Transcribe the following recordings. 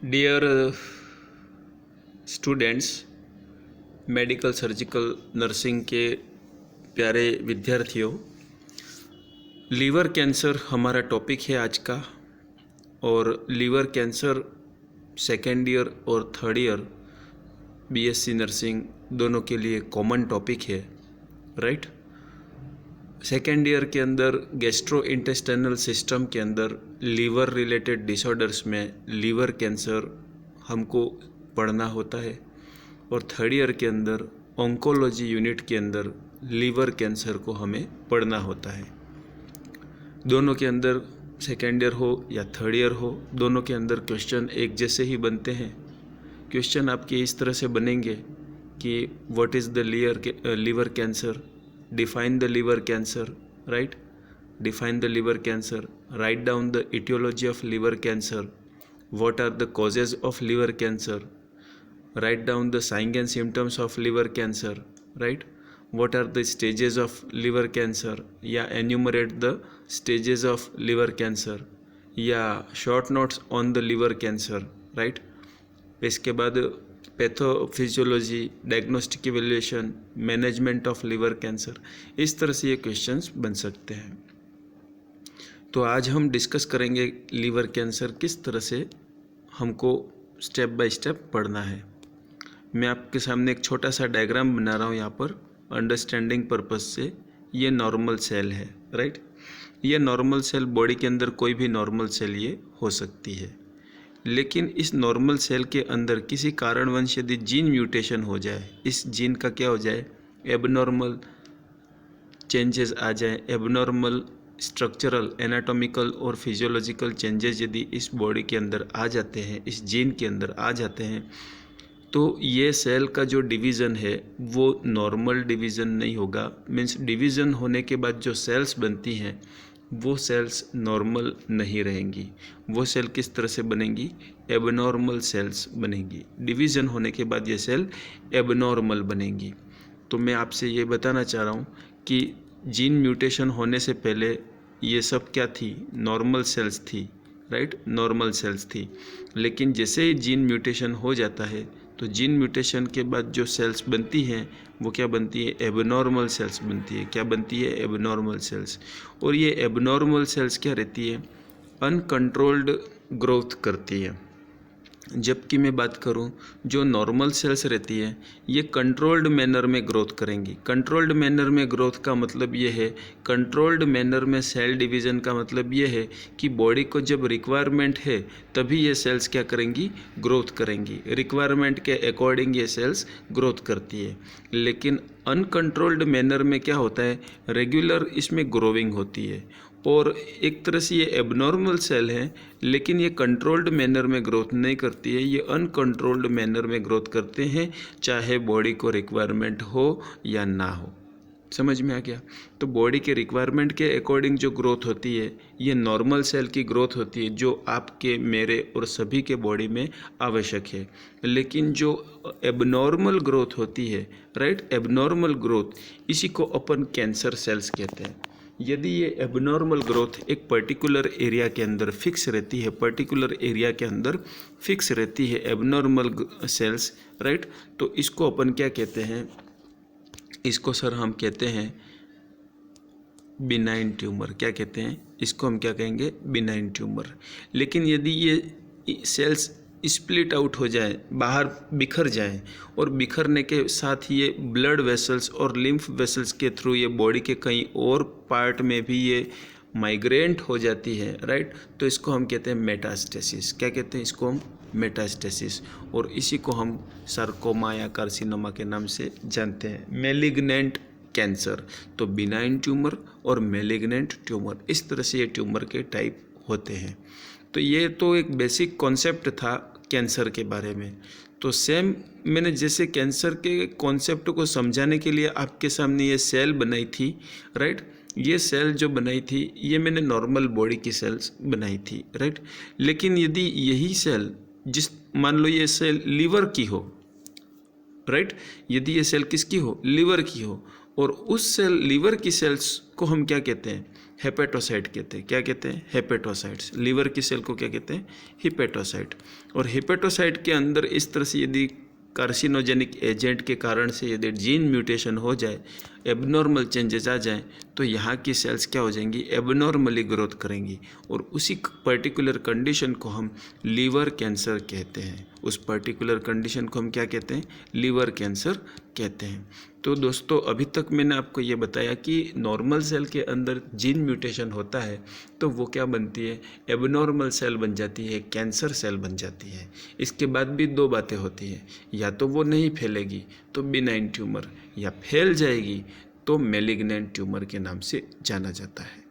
Dear students, medical surgical nursing के प्यारे विद्यार्थियों, लीवर कैंसर हमारा टॉपिक है आज का। और लीवर कैंसर सेकेंड ईयर और थर्ड ईयर बीएससी नर्सिंग दोनों के लिए कॉमन टॉपिक है, राइट। सेकेंड ईयर के अंदर गैस्ट्रो इंटेस्टाइनल सिस्टम के अंदर लीवर रिलेटेड डिसऑर्डर्स में लीवर कैंसर हमको पढ़ना होता है, और थर्ड ईयर के अंदर ऑन्कोलॉजी यूनिट के अंदर लीवर कैंसर को हमें पढ़ना होता है। दोनों के अंदर सेकेंड ईयर हो या थर्ड ईयर हो, दोनों के अंदर क्वेश्चन एक जैसे ही बनते हैं। क्वेश्चन आपके इस तरह से बनेंगे कि what is the liver cancer, define the liver cancer, right? Define the liver cancer, write down the etiology of liver cancer, what are the causes of liver cancer, write down the signs and symptoms of liver cancer, right? What are the stages of liver cancer, या enumerate the stages of liver cancer, या short notes on the liver cancer, right? इसके बाद pathophysiology, diagnostic evaluation, management of liver cancer, इस तरह से ये questions बन सकते हैं। तो आज हम डिस्कस करेंगे लीवर कैंसर किस तरह से हमको स्टेप बाय स्टेप पढ़ना है। मैं आपके सामने एक छोटा सा डायग्राम बना रहा हूँ यहाँ पर अंडरस्टैंडिंग पर्पस से। ये नॉर्मल सेल है, राइट। ये नॉर्मल सेल बॉडी के अंदर कोई भी नॉर्मल सेल ये हो सकती है, लेकिन इस नॉर्मल सेल के अंदर किसी कारणवश यदि जीन म्यूटेशन हो जाए, इस जीन का क्या हो जाए, एबनॉर्मल चेंजेस आ जाए, एबनॉर्मल स्ट्रक्चरल, एनाटॉमिकल और फिजियोलॉजिकल चेंजेस यदि इस बॉडी के अंदर आ जाते हैं, इस जीन के अंदर आ जाते हैं, तो ये सेल का जो डिवीज़न है वो नॉर्मल डिवीज़न नहीं होगा। मीन्स डिवीज़न होने के बाद जो सेल्स बनती हैं वो सेल्स नॉर्मल नहीं रहेंगी। वो सेल किस तरह से बनेंगी, एबनॉर्मल सेल्स बनेंगी। डिवीज़न होने के बाद ये सेल एबनॉर्मल बनेंगी। तो मैं आपसे ये बताना चाह रहा हूँ कि जीन म्यूटेशन होने से पहले ये सब क्या थी, नॉर्मल सेल्स थी, राइट, नॉर्मल सेल्स थी। लेकिन जैसे ही जीन म्यूटेशन हो जाता है तो जीन म्यूटेशन के बाद जो सेल्स बनती हैं वो क्या बनती है, एबनॉर्मल सेल्स बनती है। क्या बनती है, एबनॉर्मल सेल्स। और ये एबनॉर्मल सेल्स क्या रहती है, अनकंट्रोल्ड ग्रोथ करती है। जबकि मैं बात करूं जो नॉर्मल सेल्स रहती है ये कंट्रोल्ड मैनर में ग्रोथ करेंगी। कंट्रोल्ड मैनर में ग्रोथ का मतलब ये है, कंट्रोल्ड मैनर में सेल डिवीज़न का मतलब ये है कि बॉडी को जब रिक्वायरमेंट है तभी ये सेल्स क्या करेंगी, ग्रोथ करेंगी। रिक्वायरमेंट के अकॉर्डिंग ये सेल्स ग्रोथ करती है। लेकिन अनकंट्रोल्ड मैनर में क्या होता है, रेगुलर इसमें ग्रोविंग होती है। और एक तरह से ये एबनॉर्मल सेल है, लेकिन ये कंट्रोल्ड मैनर में ग्रोथ नहीं करती है, ये अनकंट्रोल्ड मैनर में ग्रोथ करते हैं, चाहे बॉडी को रिक्वायरमेंट हो या ना हो। समझ में आ गया। तो बॉडी के रिक्वायरमेंट के अकॉर्डिंग जो ग्रोथ होती है ये नॉर्मल सेल की ग्रोथ होती है, जो आपके, मेरे और सभी के बॉडी में आवश्यक है। लेकिन जो एबनॉर्मल ग्रोथ होती है, राइट, एबनॉर्मल ग्रोथ, इसी को अपन कैंसर सेल्स कहते हैं। यदि ये एबनॉर्मल ग्रोथ एक पर्टिकुलर एरिया के अंदर फिक्स रहती है, पर्टिकुलर एरिया के अंदर फिक्स रहती है एबनॉर्मल सेल्स, राइट, तो इसको अपन क्या कहते हैं, इसको सर हम कहते हैं बिनाइन ट्यूमर। क्या कहते हैं इसको, हम क्या कहेंगे, बिनाइन ट्यूमर। लेकिन यदि ये सेल्स स्प्लिट आउट हो जाए, बाहर बिखर जाए, और बिखरने के साथ ये ब्लड वेसल्स और लिम्फ वेसल्स के थ्रू ये बॉडी के कहीं और पार्ट में भी ये माइग्रेंट हो जाती है, राइट, तो इसको हम कहते हैं मेटास्टेसिस। क्या कहते हैं इसको हम, मेटास्टेसिस। और इसी को हम सार्कोमा या कार्सिनोमा के नाम से जानते हैं, मेलिग्नेंट कैंसर। तो बिनाइन ट्यूमर और मेलिग्नेंट ट्यूमर, इस तरह से ये ट्यूमर के टाइप होते हैं। तो ये तो एक बेसिक कॉन्सेप्ट था कैंसर के बारे में। तो सेम मैंने जैसे कैंसर के कॉन्सेप्ट को समझाने के लिए आपके सामने ये सेल बनाई थी, राइट, ये सेल जो बनाई थी ये मैंने नॉर्मल बॉडी की सेल्स बनाई थी, राइट। लेकिन यदि यही सेल, जिस, मान लो ये सेल लीवर की हो, राइट, यदि ये सेल किसकी हो, लीवर की हो, और उस सेल लीवर की सेल्स को हम क्या कहते हैं, हेपेटोसाइट कहते हैं। क्या कहते हैं, हेपेटोसाइट्स। लीवर की सेल को क्या कहते हैं, हिपेटोसाइट। और हिपेटोसाइट के अंदर इस तरह से यदि कार्सिनोजेनिक एजेंट के कारण से यदि जीन म्यूटेशन हो जाए, एबनॉर्मल चेंजेस आ जाएं, तो यहाँ की सेल्स क्या हो जाएंगी, एबनॉर्मली ग्रोथ करेंगी और उसी पर्टिकुलर कंडीशन को हम लीवर कैंसर कहते हैं। उस पर्टिकुलर कंडीशन को हम क्या कहते हैं, लीवर कैंसर कहते हैं। तो दोस्तों अभी तक मैंने आपको ये बताया कि नॉर्मल सेल के अंदर जीन म्यूटेशन होता है तो वो क्या बनती है, एबनॉर्मल सेल बन जाती है, कैंसर सेल बन जाती है। इसके बाद भी दो बातें होती हैं, या तो वो नहीं फैलेगी तो बिनाइन ट्यूमर, या फैल जाएगी तो मैलिग्नेंट ट्यूमर के नाम से जाना जाता है।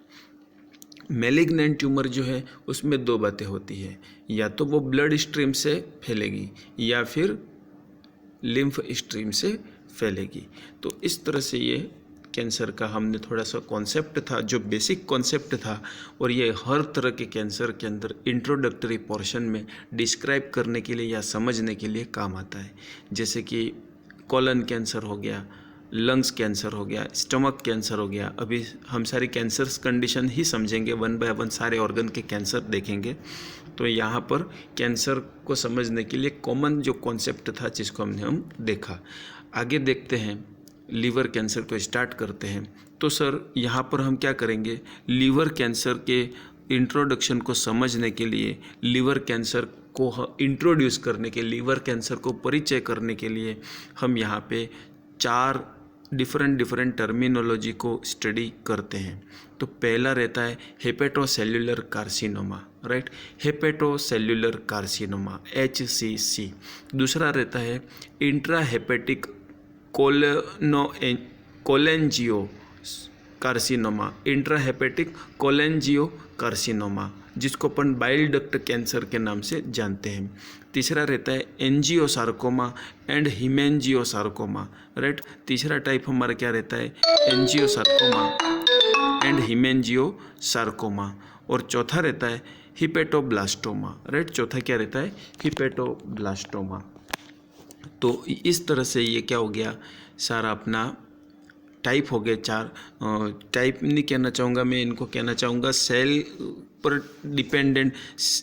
मैलिग्नेंट ट्यूमर जो है उसमें दो बातें होती है, या तो वो ब्लड स्ट्रीम से फैलेगी या फिर लिम्फ स्ट्रीम से फैलेगी। तो इस तरह से ये कैंसर का हमने थोड़ा सा कॉन्सेप्ट था, जो बेसिक कॉन्सेप्ट था, और ये हर तरह के कैंसर के अंदर इंट्रोडक्टरी पोर्शन में डिस्क्राइब करने के लिए या समझने के लिए काम आता है। जैसे कि कॉलन कैंसर हो गया, लंग्स कैंसर हो गया, स्टमक कैंसर हो गया। अभी हम सारी कैंसर्स कंडीशन ही समझेंगे, वन बाय वन सारे ऑर्गन के कैंसर देखेंगे। तो यहाँ पर कैंसर को समझने के लिए कॉमन जो कॉन्सेप्ट था जिसको हम देखा। आगे देखते हैं, लीवर कैंसर को स्टार्ट करते हैं। तो सर यहाँ पर हम क्या करेंगे, लीवर कैंसर के इंट्रोडक्शन को समझने के लिए, लीवर कैंसर को इंट्रोड्यूस करने के, लीवर कैंसर को परिचय करने के लिए हम यहाँ पे 4 डिफरेंट टर्मिनोलॉजी को स्टडी करते हैं। तो पहला रहता है hepatocellular carcinoma, right, hepatocellular carcinoma HCC। दूसरा रहता है intra hepatic cholangio carcinoma, intra hepatic cholangio carcinoma, जिसको अपन बाइल डक्ट कैंसर के नाम से जानते हैं। तीसरा रहता है एंजियोसार्कोमा एंड हिमेंजियोसार्कोमा, राइट। तीसरा टाइप हमारा क्या रहता है, एंजियोसार्कोमा एंड हिमेंजियोसार्कोमा। और चौथा रहता है हिपेटोब्लास्टोमा, राइट। चौथा क्या रहता है, हिपेटोब्लास्टोमा। तो इस तरह से ये क्या हो गया, सारा अपना टाइप हो गए। 4 टाइप नहीं कहना चाहूँगा मैं, इनको कहना चाहूँगा सेल पर डिपेंडेंट,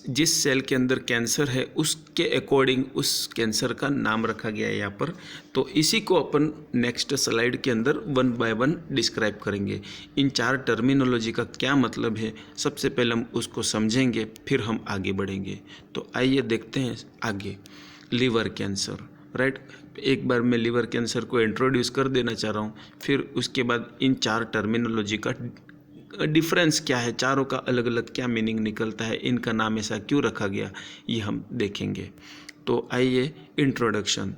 जिस सेल के अंदर कैंसर है उसके अकॉर्डिंग उस कैंसर का नाम रखा गया है यहाँ पर। तो इसी को अपन नेक्स्ट स्लाइड के अंदर वन बाय वन डिस्क्राइब करेंगे। इन 4 टर्मिनोलॉजी का क्या मतलब है, सबसे पहले हम उसको समझेंगे, फिर हम आगे बढ़ेंगे। तो आइए देखते हैं आगे। Liver cancer, right. एक बार मैं लीवर कैंसर को इंट्रोड्यूस कर देना चाह रहा हूँ, फिर उसके बाद इन 4 टर्मिनोलॉजी का डिफरेंस क्या है, चारों का अलग अलग क्या मीनिंग निकलता है, इनका नाम ऐसा क्यों रखा गया, ये हम देखेंगे। तो आइए इंट्रोडक्शन।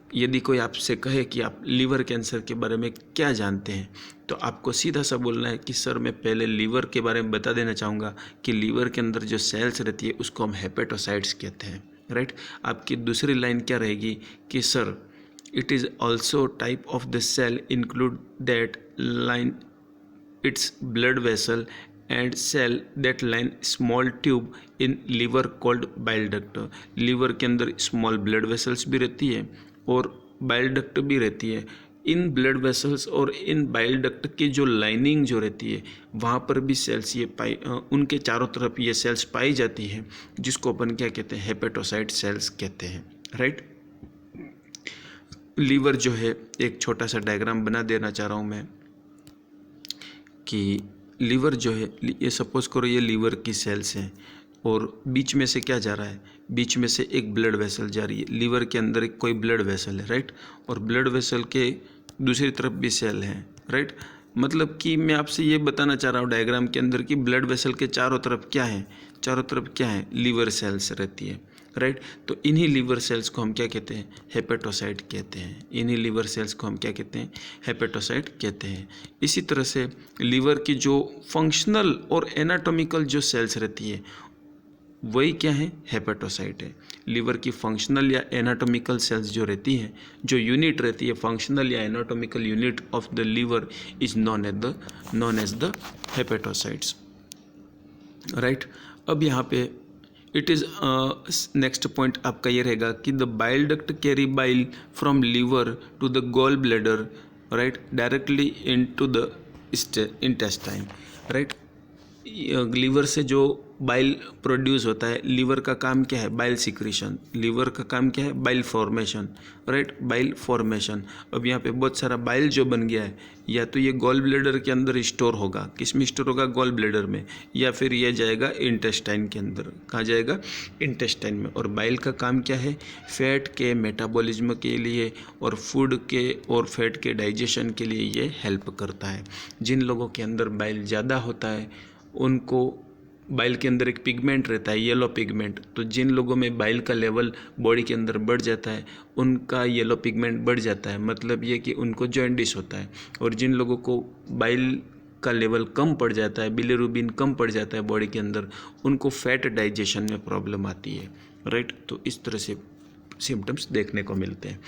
यदि कोई आपसे कहे कि आप लीवर कैंसर के बारे में क्या जानते हैं, तो आपको सीधा सा बोलना है कि सर मैं पहले लीवर के बारे में बता देना चाहूँगा कि लीवर के अंदर जो सेल्स रहती है उसको हम हेपेटोसाइट्स कहते हैं, राइट। आपकी दूसरी लाइन क्या रहेगी कि sir it is also type of the cell include that line its blood vessel and cell that line small tube in liver called bile duct. Liver के अंदर स्मॉल ब्लड वेसल्स भी रहती है और बाइल डक्ट भी रहती है। In blood vessels और इन बाइल डक्ट की जो लाइनिंग जो रहती है वहाँ पर भी सेल्स ये उनके चारों तरफ ये सेल्स पाई जाती हैं, जिसको अपन क्या कहते हैं, हेपेटोसाइट सेल्स कहते हैं, राइट। लीवर जो है, एक छोटा सा डायग्राम बना देना चाह रहा हूँ मैं कि लीवर जो है, ये सपोज करो ये लीवर की सेल्स हैं और बीच में से क्या जा रहा है, बीच में से एक ब्लड वेसल जा रही है। लीवर के अंदर एक कोई ब्लड वेसल है, राइट, और ब्लड वेसल के दूसरी तरफ भी सेल हैं, राइट। मतलब कि मैं आपसे ये बताना चाह रहा हूँ डायग्राम के अंदर कि ब्लड वेसल के चारों तरफ क्या है, चारों तरफ क्या है, लीवर सेल्स रहती है, राइट। तो इन्हीं लीवर सेल्स को हम क्या कहते हैं, हेपेटोसाइट कहते हैं। इन्हीं लीवर सेल्स को हम क्या कहते हैं, हेपेटोसाइट कहते हैं। इसी तरह से लीवर की जो फंक्शनल और एनाटॉमिकल जो सेल्स रहती है वही क्या है, हेपेटोसाइट है। लीवर की फंक्शनल या एनाटॉमिकल सेल्स जो रहती हैं, जो यूनिट रहती है, फंक्शनल या anatomical unit of the liver is known as the hepatocytes, right. अब यहाँ पे इट इज़ नेक्स्ट पॉइंट आपका ये रहेगा कि the bile duct carry bile from liver to the gall bladder right, directly into the intestine, right. Liver से जो bile produce होता है, लीवर का काम क्या है? Bile secretion. लीवर का काम क्या है? Bile formation, right, bile formation. अब यहाँ पे बहुत सारा बाइल जो बन गया है, या तो ये गॉल ब्लैडर के अंदर स्टोर होगा, किस में स्टोर होगा? गॉल ब्लैडर में, या फिर ये जाएगा इंटेस्टाइन के अंदर। कहाँ जाएगा? इंटेस्टाइन में। और बाइल का काम क्या है? फैट के मेटाबॉलिज्म के लिए और फूड के और फैट के डाइजेशन के लिए ये हेल्प करता है। जिन लोगों के अंदर बाइल ज़्यादा होता है उनको बाइल के अंदर एक पिगमेंट रहता है, येलो पिगमेंट। तो जिन लोगों में बाइल का लेवल बॉडी के अंदर बढ़ जाता है उनका येलो पिगमेंट बढ़ जाता है, मतलब ये कि उनको जॉन्डिस होता है। और जिन लोगों को बाइल का लेवल कम पड़ जाता है, बिलिरुबिन कम पड़ जाता है बॉडी के अंदर, उनको फैट डाइजेशन में प्रॉब्लम आती है, राइट। तो इस तरह से सिम्टम्स देखने को मिलते हैं।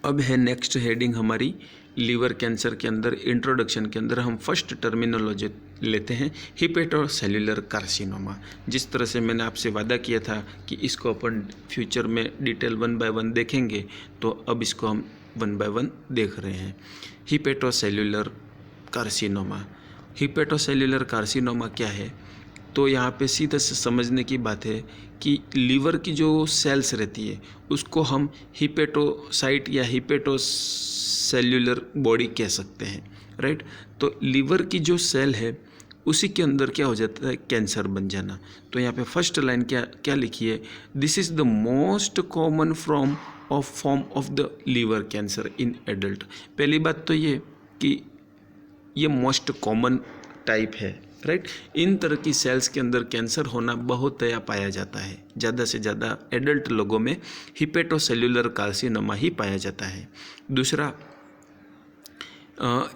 अब है नेक्स्ट हेडिंग हमारी लीवर कैंसर के अंदर, इंट्रोडक्शन के अंदर हम फर्स्ट टर्मिनोलॉजी लेते हैं हिपेटोसेल्युलर कार्सिनोमा। जिस तरह से मैंने आपसे वादा किया था कि इसको अपन फ्यूचर में डिटेल 1 बाय 1 देखेंगे, तो अब इसको हम 1 बाय 1 देख रहे हैं। हिपेटोसेल्युलर कार्सिनोमा। हिपेटोसेल्युलर कार्सिनोमा क्या है? तो यहाँ पे सीधे से समझने की बात है कि लीवर की जो सेल्स रहती है उसको हम हिपेटोसाइट या हिपेटोसेल्युलर बॉडी कह सकते हैं, राइट। तो लीवर की जो सेल है उसी के अंदर क्या हो जाता है? कैंसर बन जाना। तो यहाँ पे फर्स्ट लाइन क्या क्या लिखी है? This is the most common form of the liver cancer in adult. पहली बात तो ये कि ये मोस्ट कॉमन टाइप है, राइट। इन तरह की सेल्स के अंदर कैंसर होना बहुत पाया जाता है। ज़्यादा से ज़्यादा एडल्ट लोगों में हिपेटोसेल्युलर कार्सिनोमा ही पाया जाता है। दूसरा,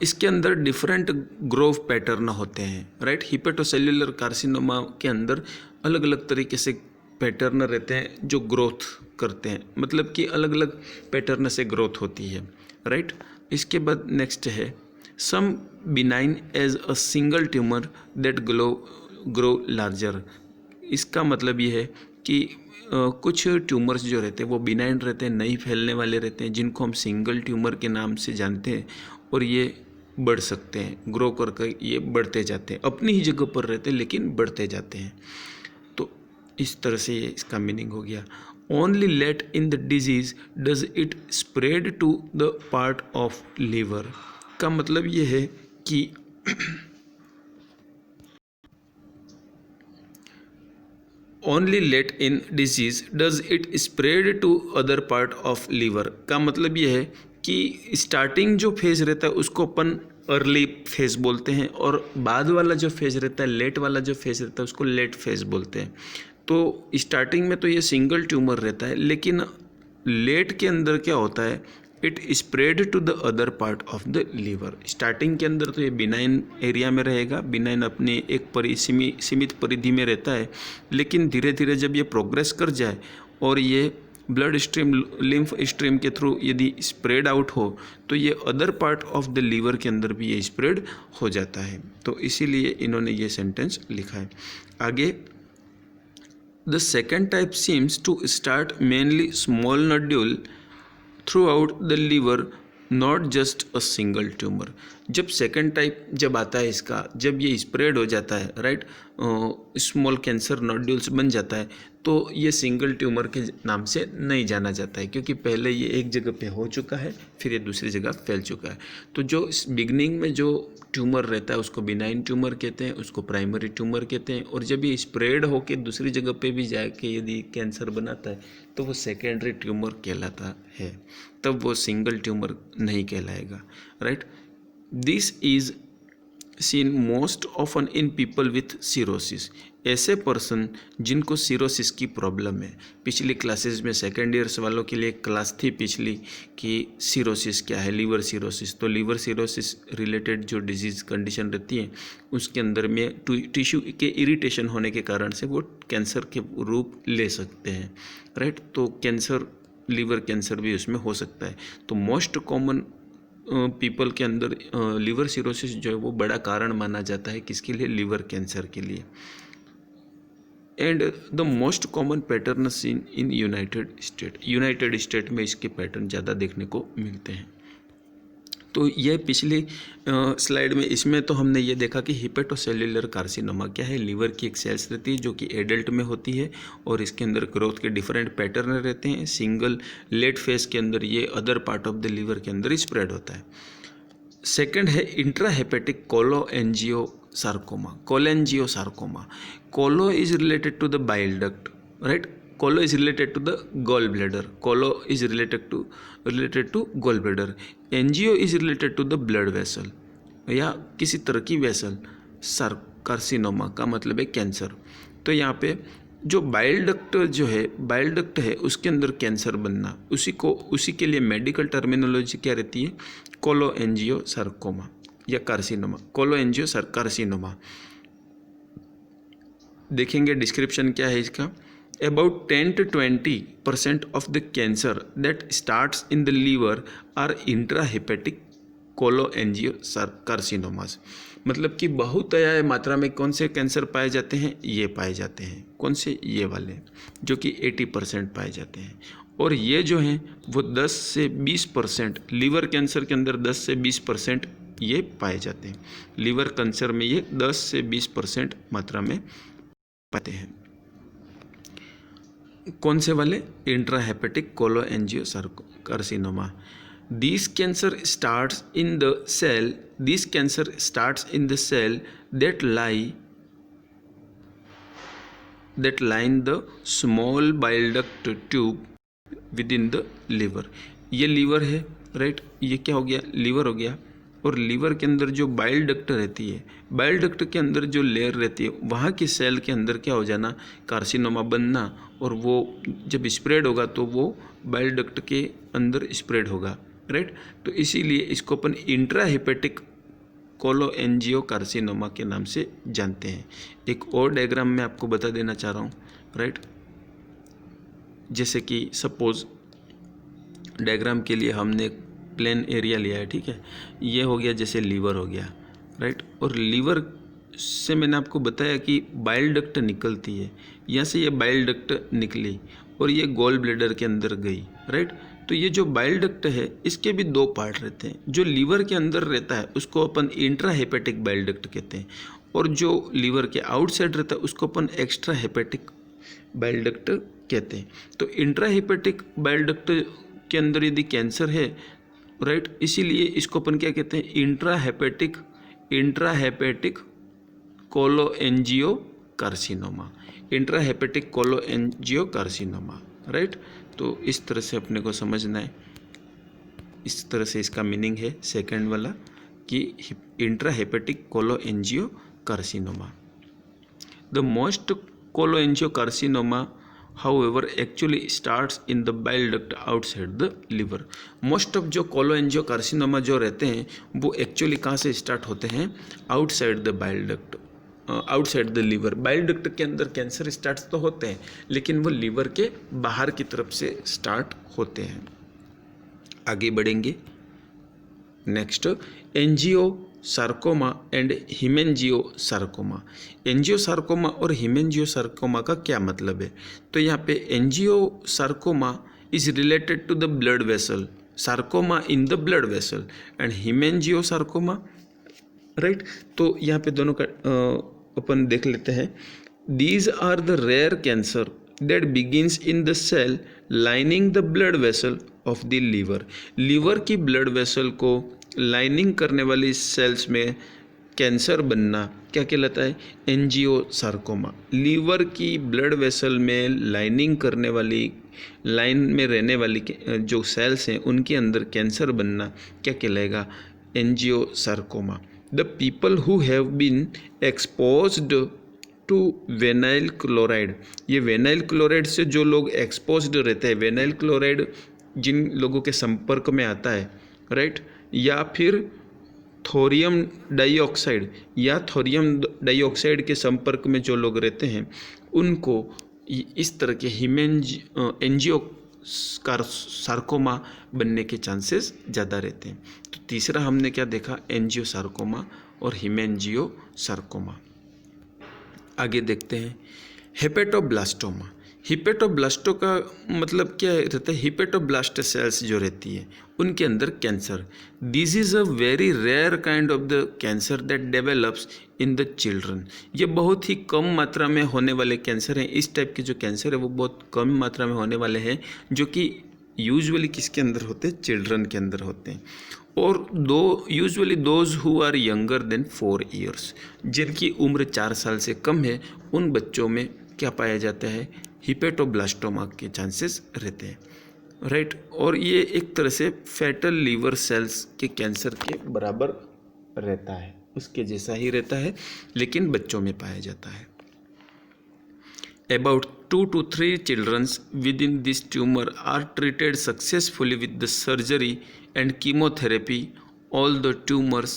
इसके अंदर डिफरेंट ग्रोथ पैटर्न होते हैं, राइट। हिपेटोसेल्युलर कार्सिनोमा के अंदर अलग अलग तरीके से पैटर्न रहते हैं जो ग्रोथ करते हैं, मतलब कि अलग अलग पैटर्न से ग्रोथ होती है, राइट। इसके बाद नेक्स्ट है some benign as a single tumour that grow larger. इसका मतलब ये है कि कुछ ट्यूमर्स जो रहते हैं वो बिनाइन रहते हैं, नहीं फैलने वाले रहते हैं, जिनको हम सिंगल ट्यूमर के नाम से जानते हैं, और ये बढ़ सकते हैं, ग्रो करके ये बढ़ते जाते हैं, अपनी ही जगह पर रहते हैं लेकिन बढ़ते जाते हैं। तो इस तरह से ये इसका मीनिंग हो गया। Only late in the disease does it spread to the part of liver. का मतलब ये है कि only late in disease does it spread to other part of liver. का मतलब ये है कि स्टार्टिंग जो फेज रहता है उसको अपन अर्ली फेज बोलते हैं, और बाद वाला जो फेज रहता है, लेट वाला जो फेज रहता है, उसको लेट फेज बोलते हैं। तो स्टार्टिंग में तो ये सिंगल ट्यूमर रहता है, लेकिन लेट के अंदर क्या होता है? It spread to the other part of the liver. Starting के अंदर तो ये बिनाइन एरिया में रहेगा, बिनाइन अपने एक सीमित परिधि में रहता है, लेकिन धीरे धीरे जब ये प्रोग्रेस कर जाए और ये ब्लड स्ट्रीम, लिम्फ स्ट्रीम के थ्रू यदि स्प्रेड आउट हो, तो ये other part of the liver के अंदर भी ये स्प्रेड हो जाता है। तो इसीलिए इन्होंने ये सेंटेंस लिखा है। आगे, the second type seems to start mainly small nodule throughout the liver, not just a single tumour. जब सेकेंड टाइप जब आता है इसका, जब ये स्प्रेड हो जाता है, राइट, स्मॉल कैंसर नोड्यूल्स बन जाता है, तो ये सिंगल ट्यूमर के नाम से नहीं जाना जाता है, क्योंकि पहले ये एक जगह पे हो चुका है, फिर ये दूसरी जगह फैल चुका है। तो जो बिगनिंग में जो ट्यूमर रहता है उसको बिनाइन ट्यूमर कहते हैं, उसको प्राइमरी ट्यूमर कहते हैं, और जब ये स्प्रेड होकर दूसरी जगह पे भी जाके यदि कैंसर बनाता है तो वो सेकेंडरी ट्यूमर कहलाता है, तब वो सिंगल ट्यूमर नहीं कहलाएगा, right. This is seen most often in people with cirrhosis. ऐसे पर्सन जिनको सिरोसिस की प्रॉब्लम है, पिछली क्लासेस में सेकेंड ईयर्स वालों के लिए एक क्लास थी पिछली कि सिरोसिस क्या है, लीवर सिरोसिस। तो लीवर सिरोसिस रिलेटेड जो डिजीज़ कंडीशन रहती है उसके अंदर में टिश्यू के इरिटेशन होने के कारण से वो कैंसर के रूप ले सकते हैं, राइट। तो कैंसर, लीवर कैंसर भी उसमें हो सकता है। तो मोस्ट कॉमन पीपल के अंदर लीवर सिरोसिस जो है वो बड़ा कारण माना जाता है, किसके लिए? लीवर कैंसर के लिए। And the most common pattern seen in United state. United state में इसके पैटर्न ज़्यादा देखने को मिलते हैं। तो ये पिछली स्लाइड में इसमें तो हमने ये देखा कि हिपेटोसेल्युलर कार्सिनोमा क्या है। लीवर की एक सेल्स रहती है जो कि एडल्ट में होती है और इसके अंदर ग्रोथ के डिफरेंट पैटर्न रहते हैं। सिंगल लेट फेज के अंदर ये other part of the liver के अंदर स्प्रेड होता है। सेकंड है intrahepatic cholangiosarcoma. Cholangiosarcoma, chole is related to the bile duct, right. Chole is related to the gall bladder, chole is related to gall bladder. Angio is related to the blood vessel या किसी तरह की vessel. Carcinoma का मतलब है cancer. तो यहाँ पे जो बाइल डक्ट जो है, बाइल डक्ट है उसके अंदर कैंसर बनना, उसी के लिए मेडिकल टर्मिनोलॉजी क्या रहती है, कोलोएंजियोसार्कोमा या कार्सिनोमा, कोलोएंजियोसार्कोमा। देखेंगे डिस्क्रिप्शन क्या है इसका। About 10 to 20% of the cancer that starts in the liver are intrahepatic कोलोएंजियोसार्कोमास। मतलब कि बहुत मात्रा में कौन से कैंसर पाए जाते हैं, ये पाए जाते हैं। कौन से, ये वाले जो कि 80% पाए जाते हैं। और ये जो हैं वो 10 से 20%, लीवर कैंसर के अंदर 10 से 20% ये पाए जाते हैं। लीवर कैंसर में ये 10 से 20% मात्रा में पाते हैं। कौन से वाले, intrahepatic cholangiosarcoma. This cancer starts in the cell that line the small bile duct tube within the liver। ये लीवर है, राइट। ये क्या हो गया, लीवर हो गया। और लीवर के अंदर जो बाइल डक्ट रहती है, बाइल डक्ट के अंदर जो लेयर रहती है, वहाँ की सेल के अंदर क्या हो जाना, कार्सिनोमा बनना। और वो जब स्प्रेड होगा तो वो बाइल डक्ट के अंदर स्प्रेड होगा, राइट। तो इसीलिए इसको अपन इंट्राहेपेटिक कोलोएंजियोकार्सिनोमा के नाम से जानते हैं। एक और डायग्राम में आपको बता देना चाह रहा हूँ, राइट। जैसे कि सपोज डायग्राम के लिए हमने प्लेन एरिया लिया है, ठीक है। ये हो गया जैसे लीवर हो गया, राइट। और लीवर से मैंने आपको बताया कि बाइल डक्ट निकलती है, यहाँ से ये बाइल डक्ट निकली और ये गॉल ब्लैडर के अंदर गई, राइट। तो ये जो बाइल डक्ट है इसके भी दो पार्ट रहते हैं। जो लीवर के अंदर रहता है उसको अपन इंट्राहेपेटिक बाइल डक्ट कहते हैं, और जो लीवर के आउटसाइड रहता है उसको अपन एक्स्ट्रा हेपेटिक बाइल डक्ट कहते हैं। तो इंट्राहेपेटिक बाइल डक्ट के अंदर यदि कैंसर है, राइट, इसीलिए इसको अपन क्या कहते हैं, इंट्राहेपेटिक कोलोएंजियोकार्सिनोमा, इंट्राहेपेटिक कोलोएंजियोकार्सिनोमा, राइट। तो इस तरह से अपने को समझना है, इस तरह से इसका मीनिंग है सेकंड वाला कि intrahepatic cholangiocarcinoma. The most cholangiocarcinoma however actually starts in the bile duct outside the liver। Most of जो कोलोएंजियोकार्सिनोमा जो रहते हैं वो एक्चुअली कहाँ से स्टार्ट होते हैं, outside the bile duct, outside the liver. Bile duct के अंदर कैंसर स्टार्ट तो होते हैं लेकिन वो लीवर के बाहर की तरफ से स्टार्ट होते हैं। आगे बढ़ेंगे। Next, angiosarcoma and hemangiosarcoma. Angiosarcoma और हिमेंजियोसार्कोमा का क्या मतलब है, तो यहाँ पे angiosarcoma is related to the blood vessel, sarcoma in the blood vessel, and hemangiosarcoma, right. तो यहाँ पे दोनों का अपन देख लेते हैं। These are the rare cancer that begins in the cell lining the blood vessel of the liver. Liver की ब्लड वेसल को लाइनिंग करने वाली सेल्स में कैंसर बनना क्या कहलाता है, एंजियोसार्कोमा। लीवर की ब्लड वेसल में लाइनिंग करने वाली, लाइन में रहने वाली जो सेल्स हैं उनके अंदर कैंसर बनना क्या कहलाएगा, angiosarcoma. The people who have been exposed to vinyl chloride, ये वेनाइल क्लोराइड से जो लोग एक्सपोज्ड रहते हैं, वेनाइल क्लोराइड जिन लोगों के संपर्क में आता है, राइट, या फिर थोरियम डाइऑक्साइड के संपर्क में जो लोग रहते हैं उनको इस तरह के एंजियोसार्कोमा बनने के चांसेस ज़्यादा रहते हैं। तो तीसरा हमने क्या देखा, एंजियोसार्कोमा और हिमेंजियोसार्कोमा। आगे देखते हैं हेपेटोब्लास्टोमा। हिपेटोब्लास्टो का मतलब क्या रहता है? हिपेटोब्लास्ट सेल्स जो रहती है उनके अंदर cancer. This is a very rare kind of the cancer that develops in the children. ये बहुत ही कम मात्रा में होने वाले कैंसर हैं। इस टाइप के जो कैंसर है वो बहुत कम मात्रा में होने वाले हैं, जो कि यूजुअली किसके अंदर होते हैं? चिल्ड्रन के अंदर होते हैं। और usually those who are younger than 4 years, जिनकी उम्र 4 साल से कम है, उन बच्चों में क्या पाया जाता है? हिपेटोब्लास्टोमा के चांसेस रहते हैं, राइट। और ये एक तरह से फैटल लीवर सेल्स के कैंसर के बराबर रहता है, उसके जैसा ही रहता है, लेकिन बच्चों में पाया जाता है। About 2 to 3 children within this tumor are treated successfully with the surgery and chemotherapy. All the tumors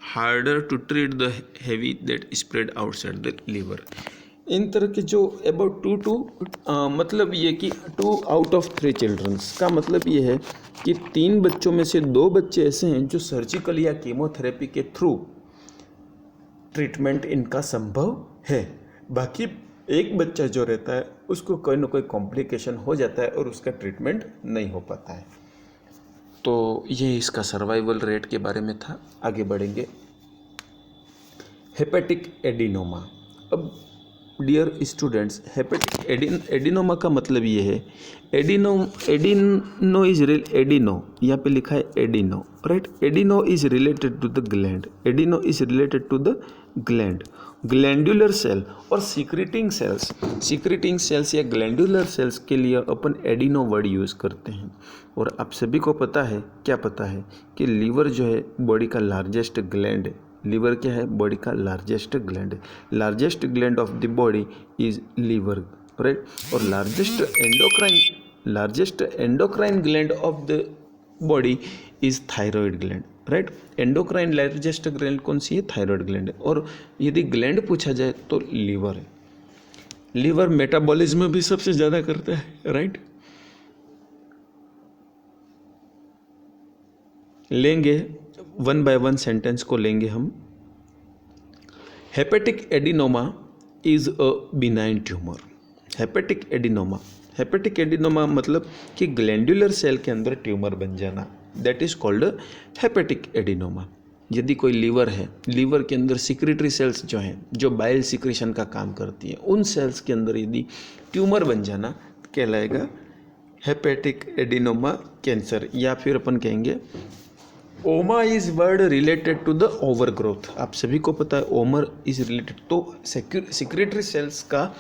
harder to treat the heavy that spread outside the liver. इन तरह के जो अबाउट 2 to मतलब ये कि 2 out of 3 चिल्ड्रंस का मतलब ये है कि 3 बच्चों में से 2 बच्चे ऐसे हैं जो सर्जिकल या कीमोथेरेपी के थ्रू ट्रीटमेंट इनका संभव है। बाकी एक बच्चा जो रहता है उसको कोई ना कोई कॉम्प्लिकेशन हो जाता है और उसका ट्रीटमेंट नहीं हो पाता है। तो ये इसका सर्वाइवल रेट के बारे में था। आगे बढ़ेंगे। Hepatic adenoma. अब डियर स्टूडेंट्स, हेपेटिक एडिनोमा का मतलब ये है, एडिनो यहाँ पे लिखा है adeno, right. Adeno is related to the gland, adeno is related to the gland, glandular cell और सिक्रेटिंग सेल्स या ग्लैंडुलर सेल्स के लिए अपन एडिनो वर्ड यूज़ करते हैं। और आप सभी को पता है, क्या पता है कि लीवर जो है बॉडी का लार्जेस्ट ग्लैंड है। लीवर क्या है? बॉडी का largest gland of the body is liver, right. और largest endocrine gland of the body is thyroid gland, right. Endocrine largest gland कौन सी है? थायराइड ग्लैंड है। और यदि ग्लैंड पूछा जाए तो लीवर है। लीवर मेटाबॉलिज्म भी सबसे ज़्यादा करता है, राइट। लेंगे 1 by 1 सेंटेंस को लेंगे हम। Hepatic adenoma is a benign tumour. Hepatic adenoma मतलब कि ग्लैंडुलर सेल के अंदर ट्यूमर बन जाना, that is called hepatic adenoma. यदि कोई लीवर है, लीवर के अंदर सिक्रेटरी सेल्स जो हैं, जो बाइल सिक्रेशन का काम करती हैं, उन सेल्स के अंदर यदि ट्यूमर बन जाना कहलाएगा हेपेटिक एडिनोमा कैंसर। या फिर अपन कहेंगे oma is word related to the over growth. आप सभी को पता है ओमर इज रिलेटेड, तो सिक्रेटरी सेल्स का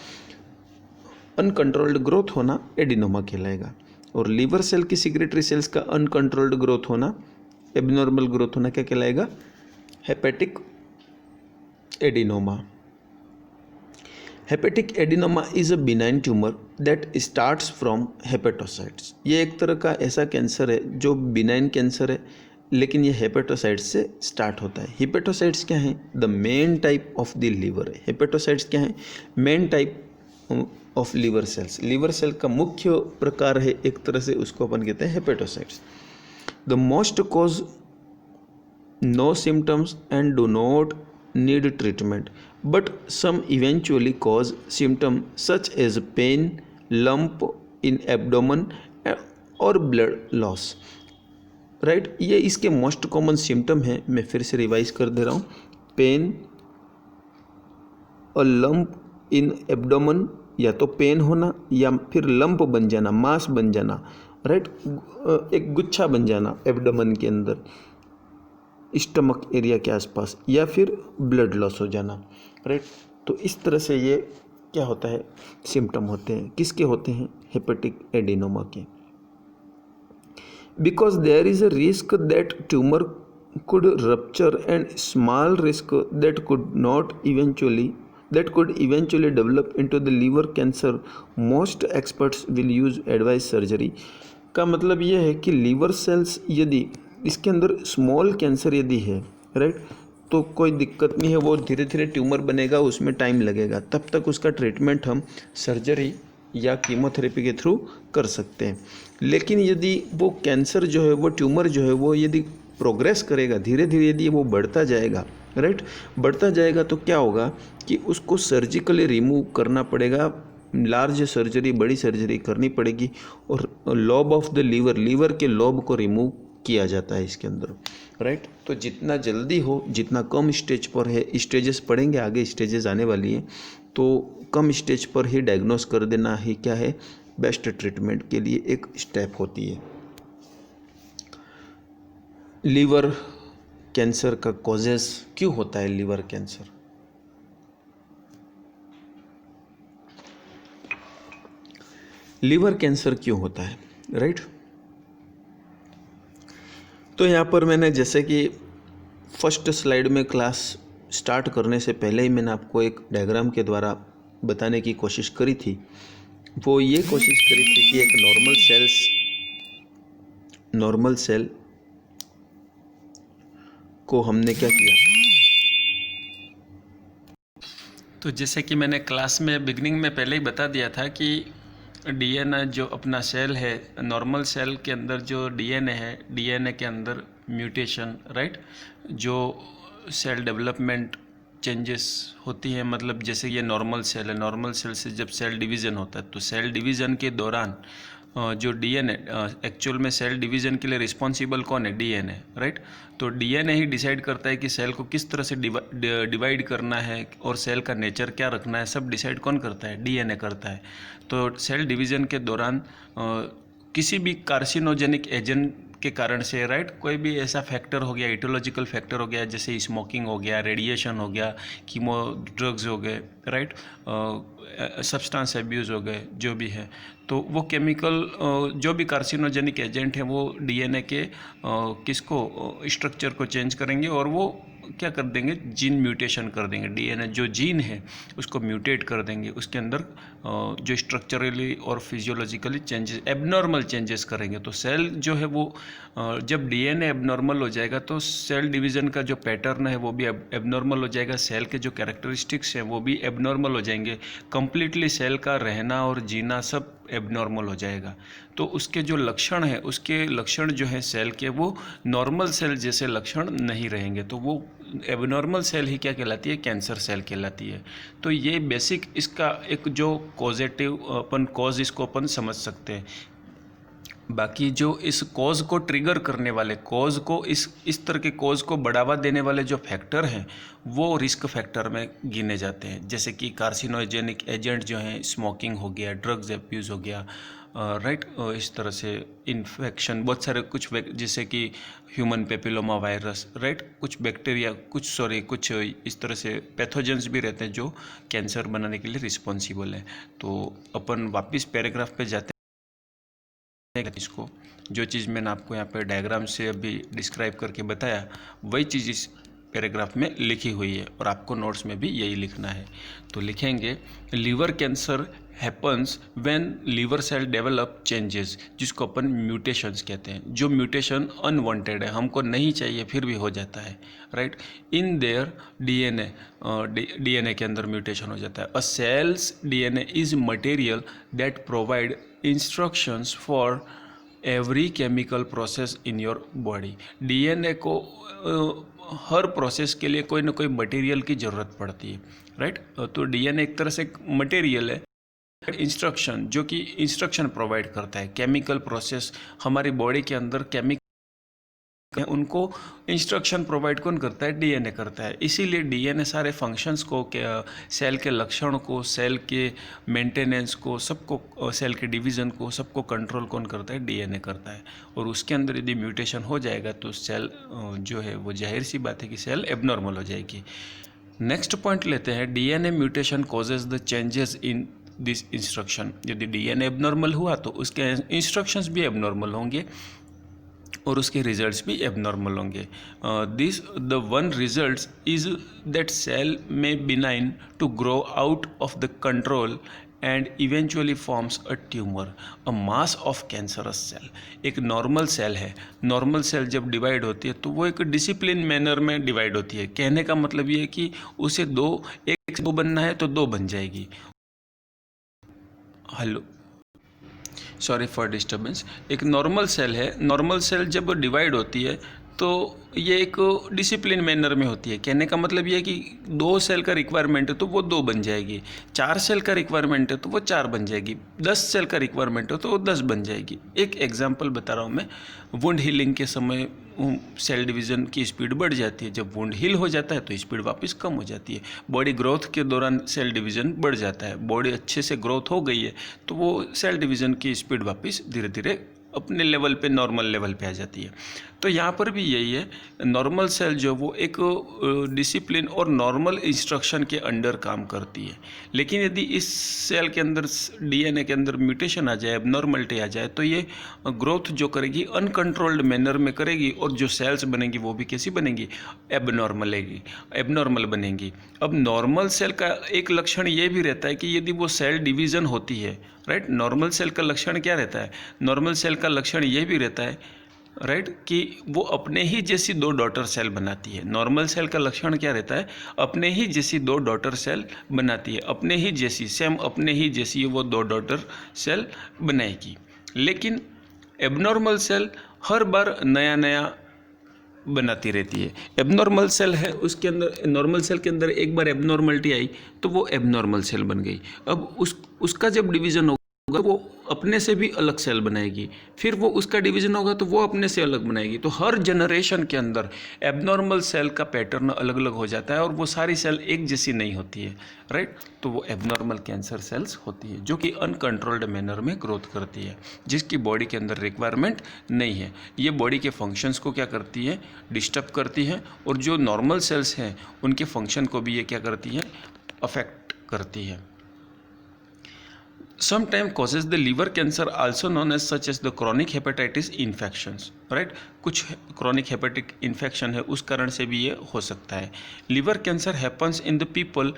अनकंट्रोल्ड ग्रोथ होना एडिनोमा कहलाएगा। और लीवर सेल की सिक्रेटरी सेल्स का अनकंट्रोल्ड ग्रोथ होना, एबनॉर्मल ग्रोथ होना क्या कहलाएगा? Hepatic adenoma. Hepatic adenoma is a benign tumour that starts from hepatocytes. ये एक तरह का ऐसा कैंसर है जो बिनाइन कैंसर है, लेकिन ये हेपेटोसाइट्स से स्टार्ट होता है। हेपेटोसाइट्स क्या हैं? The main type of the liver है। हेपेटोसाइट्स क्या हैं? Main type of liver cells. Liver cell का मुख्य प्रकार है एक तरह से, उसको अपन कहते हैं hepatocytes. The most cause no symptoms and do not need treatment, but some eventually cause symptom such as pain, lump in abdomen और ब्लड लॉस, राइट। ये इसके मोस्ट कॉमन सिम्टम हैं। मैं फिर से रिवाइज कर दे रहा हूँ। पेन और लंप इन एब्डोमेन, या तो पेन होना या फिर लंप बन जाना, मास बन जाना, राइट। एक गुच्छा बन जाना एब्डोमेन के अंदर, स्टमक एरिया के आसपास, या फिर ब्लड लॉस हो जाना, राइट। तो इस तरह से ये क्या होता है? सिम्टम होते हैं। किसके होते हैं? हेपेटिक एडिनोमा के। Because there is a risk that tumor could rupture and small risk that could eventually develop into the liver cancer, most experts will use advanced surgery। का मतलब ये है कि लीवर सेल्स यदि इसके अंदर स्मॉल कैंसर यदि है, राइट, तो कोई दिक्कत नहीं है, वो धीरे धीरे ट्यूमर बनेगा, उसमें टाइम लगेगा, तब तक उसका ट्रीटमेंट हम सर्जरी या कीमोथेरेपी के थ्रू कर सकते हैं। लेकिन यदि वो कैंसर जो है, वो ट्यूमर जो है, वो यदि प्रोग्रेस करेगा, धीरे धीरे यदि वो बढ़ता जाएगा, राइट, बढ़ता जाएगा, तो क्या होगा कि उसको सर्जिकली रिमूव करना पड़ेगा लार्ज सर्जरी, बड़ी सर्जरी करनी पड़ेगी। और लॉब ऑफ द लीवर के लॉब को रिमूव किया जाता है इसके अंदर, राइट। तो जितना जल्दी हो, जितना कम स्टेज पर है, स्टेजेस पढ़ेंगे आगे, स्टेजेस आने वाली हैं, तो कम स्टेज पर ही डायग्नोस कर देना ही क्या है, बेस्ट ट्रीटमेंट के लिए एक स्टेप होती है। लीवर कैंसर का कॉजेस क्यों होता है लीवर कैंसर? लीवर कैंसर क्यों होता है, राइट। तो यहाँ पर मैंने जैसे कि फर्स्ट स्लाइड में क्लास स्टार्ट करने से पहले ही मैंने आपको एक डायग्राम के द्वारा बताने की कोशिश करी थी। वो ये कोशिश करी थी कि एक नॉर्मल सेल को हमने क्या किया। तो जैसे कि मैंने क्लास में बिगनिंग में पहले ही बता दिया था कि डीएनए जो अपना सेल है, नॉर्मल सेल के अंदर जो डीएनए है, डीएनए के अंदर म्यूटेशन, राइट, जो सेल डेवलपमेंट चेंजेस होती हैं। मतलब जैसे ये नॉर्मल सेल है, नॉर्मल सेल से जब सेल डिवीज़न होता है तो सेल डिवीज़न के दौरान जो डीएनए, एक्चुअल में सेल डिवीज़न के लिए रिस्पॉन्सिबल कौन है, डीएनए, राइट। तो डीएनए ही डिसाइड करता है कि सेल को किस तरह से डिवाइड करना है और सेल का नेचर क्या रखना है, सब डिसाइड कौन करता है, डीएनए करता है। तो सेल डिवीज़न के दौरान किसी भी कार्सिनोजेनिक एजेंट के कारण से, राइट, कोई भी ऐसा फैक्टर हो गया, इटियोलॉजिकल फैक्टर हो गया, जैसे स्मोकिंग हो गया, रेडिएशन हो गया, कीमो ड्रग्स हो गए, राइट, सब्सटेंस एब्यूज़ हो गए, जो भी है, तो वो केमिकल जो भी कार्सिनोजेनिक एजेंट है वो डीएनए के किसको, स्ट्रक्चर को चेंज करेंगे और वो क्या कर देंगे, जीन म्यूटेशन कर देंगे। डीएनए जो जीन है उसको म्यूटेट कर देंगे, उसके अंदर जो स्ट्रक्चरली और फिजियोलॉजिकली चेंजेस, एबनॉर्मल चेंजेस करेंगे। तो सेल जो है वो जब डीएनए एबनॉर्मल हो जाएगा तो सेल डिवीज़न का जो पैटर्न है वो भी एबनॉर्मल हो जाएगा, सेल के जो कैरेक्टरिस्टिक्स हैं वो भी एबनॉर्मल हो जाएंगे, कंप्लीटली सेल का रहना और जीना सब एबनॉर्मल हो जाएगा। तो उसके जो लक्षण है, उसके लक्षण जो है सेल के, वो नॉर्मल सेल जैसे लक्षण नहीं रहेंगे। तो वो एबनॉर्मल सेल ही क्या कहलाती है, कैंसर सेल कहलाती है। तो ये बेसिक इसका एक जो कॉजेटिव अपन कॉज इसको अपन समझ सकते हैं। बाकी जो इस कॉज को ट्रिगर करने वाले, कॉज को इस तरह के कॉज को बढ़ावा देने वाले जो फैक्टर हैं वो रिस्क फैक्टर में गिने जाते हैं। जैसे कि कार्सिनोजेनिक एजेंट जो हैं, स्मोकिंग हो गया, ड्रग्स एब्यूज़ हो गया, राइट, इस तरह से इन्फेक्शन, बहुत सारे कुछ जैसे कि ह्यूमन पेपिलोमा वायरस, राइट, कुछ बैक्टीरिया, कुछ इस तरह से पैथोजेंस भी रहते हैं जो कैंसर बनाने के लिए रिस्पॉन्सिबल है। तो अपन वापस पैराग्राफ पे जाते हैं। इसको जो चीज़ मैंने आपको यहाँ पर डायग्राम से अभी डिस्क्राइब करके बताया वही चीज़ इस पैराग्राफ में लिखी हुई है और आपको नोट्स में भी यही लिखना है। तो लिखेंगे liver cancer happens when liver cell develop changes, जिसको अपन म्यूटेशंस कहते हैं। जो म्यूटेशन अनवांटेड है, हमको नहीं चाहिए फिर भी हो जाता है, right, in their DNA, DNA के अंदर म्यूटेशन हो जाता है। A cell's DNA is material that provide instructions for every chemical process in your body. DNA को हर प्रोसेस के लिए कोई ना कोई मटेरियल की ज़रूरत पड़ती है, राइट। तो डीएनए एक तरह से मटेरियल है, इंस्ट्रक्शन, जो कि इंस्ट्रक्शन प्रोवाइड करता है। केमिकल प्रोसेस हमारी बॉडी के अंदर केमिकल, उनको इंस्ट्रक्शन प्रोवाइड कौन करता है, डीएनए करता है। इसीलिए डीएनए सारे फंक्शंस को, सेल के लक्षण को, सेल के मेंटेनेंस को, सबको, सेल के डिवीज़न को, सबको कंट्रोल कौन करता है, डीएनए करता है। और उसके अंदर यदि म्यूटेशन हो जाएगा तो सेल जो है वो जाहिर सी बात है कि सेल एबनॉर्मल हो जाएगी। नेक्स्ट पॉइंट लेते हैं, DNA mutation causes the changes in this instruction. यदि डीएनए एबनॉर्मल हुआ तो उसके इंस्ट्रक्शंस भी एबनॉर्मल होंगे और उसके रिजल्ट्स भी एबनॉर्मल होंगे। The one results is that cell में benign to grow out of the control and eventually forms a tumor, a mass of cancerous cell. एक नॉर्मल सेल है, नॉर्मल सेल जब डिवाइड होती है तो वो एक डिसिप्लिन मैनर में डिवाइड होती है। कहने का मतलब ये है कि उसे एक से दो बनना है तो दो बन जाएगी। Hello, sorry for disturbance. एक नॉर्मल सेल है, नॉर्मल सेल जब डिवाइड होती है तो ये एक डिसिप्लिन मैनर में होती है। कहने का मतलब ये है कि 2 सेल का रिक्वायरमेंट है तो वो 2 बन जाएगी, 4 सेल का रिक्वायरमेंट है तो वो 4 बन जाएगी, 10 सेल का रिक्वायरमेंट है तो वो 10 बन जाएगी। एक एग्जांपल बता रहा हूँ मैं। वुंड हीलिंग के समय सेल डिवीज़न की स्पीड बढ़ जाती है, जब वुंड हील हो जाता है तो स्पीड वापस कम हो जाती है। बॉडी ग्रोथ के दौरान सेल डिवीज़न बढ़ जाता है, बॉडी अच्छे से ग्रोथ हो गई है तो वो सेल डिवीज़न की स्पीड वापस धीरे धीरे अपने लेवल पे, नॉर्मल लेवल पे आ जाती है। तो यहाँ पर भी यही है, नॉर्मल सेल जो वो एक डिसिप्लिन और नॉर्मल इंस्ट्रक्शन के अंडर काम करती है। लेकिन यदि इस सेल के अंदर डीएनए के अंदर म्यूटेशन आ जाए, एबनॉर्मलिटी आ जाए, तो ये ग्रोथ जो करेगी अनकंट्रोल्ड मैनर में करेगी और जो सेल्स बनेंगी वो भी कैसी बनेंगी, एबनॉर्मल बनेंगी। अब नॉर्मल सेल का एक लक्षण ये भी रहता है कि यदि वो सेल डिवीज़न होती है, राइट, नॉर्मल सेल का लक्षण क्या रहता है, नॉर्मल सेल का लक्षण ये भी रहता है, राइट, कि वो अपने ही जैसी 2 डॉटर सेल बनाती है। नॉर्मल सेल का लक्षण क्या रहता है, अपने ही जैसी 2 डॉटर सेल बनाती है, अपने ही जैसी, सेम अपने ही जैसी वो 2 डॉटर सेल बनाएगी। लेकिन एबनॉर्मल सेल हर बार नया नया बनाती रहती है। एबनॉर्मल सेल है, उसके अंदर, नॉर्मल सेल के अंदर एक बार एबनॉर्मलिटी आई तो वो एबनॉर्मल सेल बन गई। अब उसका जब डिवीज़न होगा वो अपने से भी अलग सेल बनाएगी, फिर वो उसका डिवीज़न होगा तो वो अपने से अलग बनाएगी। तो हर जनरेशन के अंदर एबनॉर्मल सेल का पैटर्न अलग अलग हो जाता है और वो सारी सेल एक जैसी नहीं होती है, राइट। तो वो एबनॉर्मल कैंसर सेल्स होती है जो कि अनकंट्रोल्ड मैनर में ग्रोथ करती है, जिसकी बॉडी के अंदर रिक्वायरमेंट नहीं है। ये बॉडी के फंक्शंस को क्या करती है, डिस्टर्ब करती है, और जो नॉर्मल सेल्स हैं उनके फंक्शन को भी ये क्या करती है, अफेक्ट करती है। Sometimes causes the liver cancer also known as such as the chronic hepatitis infections, right? कुछ chronic hepatic infection है, उस कारण से भी ये हो सकता है। Liver cancer happens in the people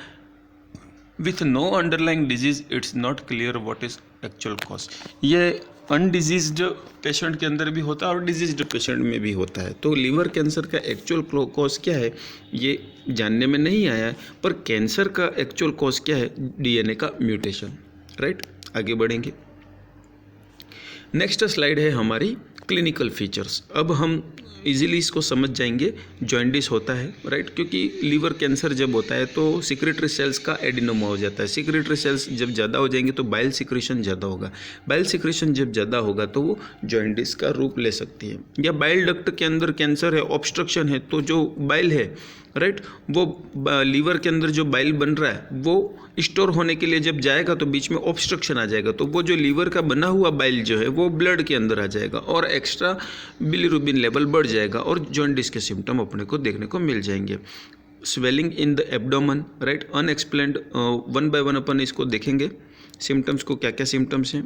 with no underlying disease. It's not clear what is actual cause. ये अनडिजीज्ड पेशेंट के अंदर भी होता है और डिजीज्ड पेशेंट में भी होता है। तो लीवर कैंसर का एक्चुअल कॉज क्या है ये जानने में नहीं आया है, पर कैंसर का एक्चुअल कॉज क्या है, डीएनए का म्यूटेशन, राइट। आगे बढ़ेंगे। नेक्स्ट स्लाइड है हमारी क्लिनिकल फीचर्स। अब हम इजीली इसको समझ जाएंगे, जॉन्डिस होता है, राइट, क्योंकि लीवर कैंसर जब होता है तो सिक्रेटरी सेल्स का एडिनोमा हो जाता है। सिक्रेटरी सेल्स जब ज़्यादा हो जाएंगे तो बाइल सिक्रेशन ज़्यादा होगा, बाइल सिक्रेशन जब ज़्यादा होगा तो वो जॉन्डिस का रूप ले सकती है। या बाइल डक्ट के अंदर कैंसर है, ऑब्स्ट्रक्शन है, तो जो बाइल है, राइट, वो लीवर के अंदर जो बाइल बन रहा है वो स्टोर होने के लिए जब जाएगा तो बीच में ऑब्स्ट्रक्शन आ जाएगा, तो वो जो लीवर का बना हुआ बाइल जो है वो ब्लड के अंदर आ जाएगा और एक्स्ट्रा बिलीरुबिन लेवल बढ़ जाएगा और जॉन्डिस के सिम्टम अपने को देखने को मिल जाएंगे। Swelling in the abdomen, right, unexplained, 1 by 1 अपन इसको देखेंगे सिम्टम्स को, क्या क्या सिम्टम्स हैं।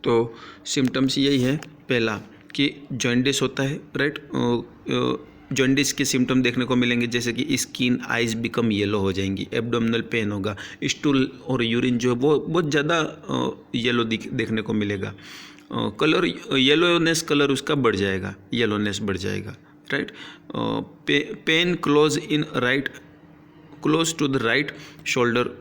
तो सिम्टम्स यही है, पहला कि जॉन्डिस होता है, राइट। जॉन्डिस के सिम्टम देखने को मिलेंगे जैसे कि स्किन, आइज बिकम येलो हो जाएंगी, एब्डोमिनल पेन होगा, स्टूल और यूरिन जो है वो बहुत ज़्यादा येलो देखने को मिलेगा। कलर, येलोनेस कलर उसका बढ़ जाएगा, येलोनेस बढ़ जाएगा, right. Pain close in right, close to the right shoulder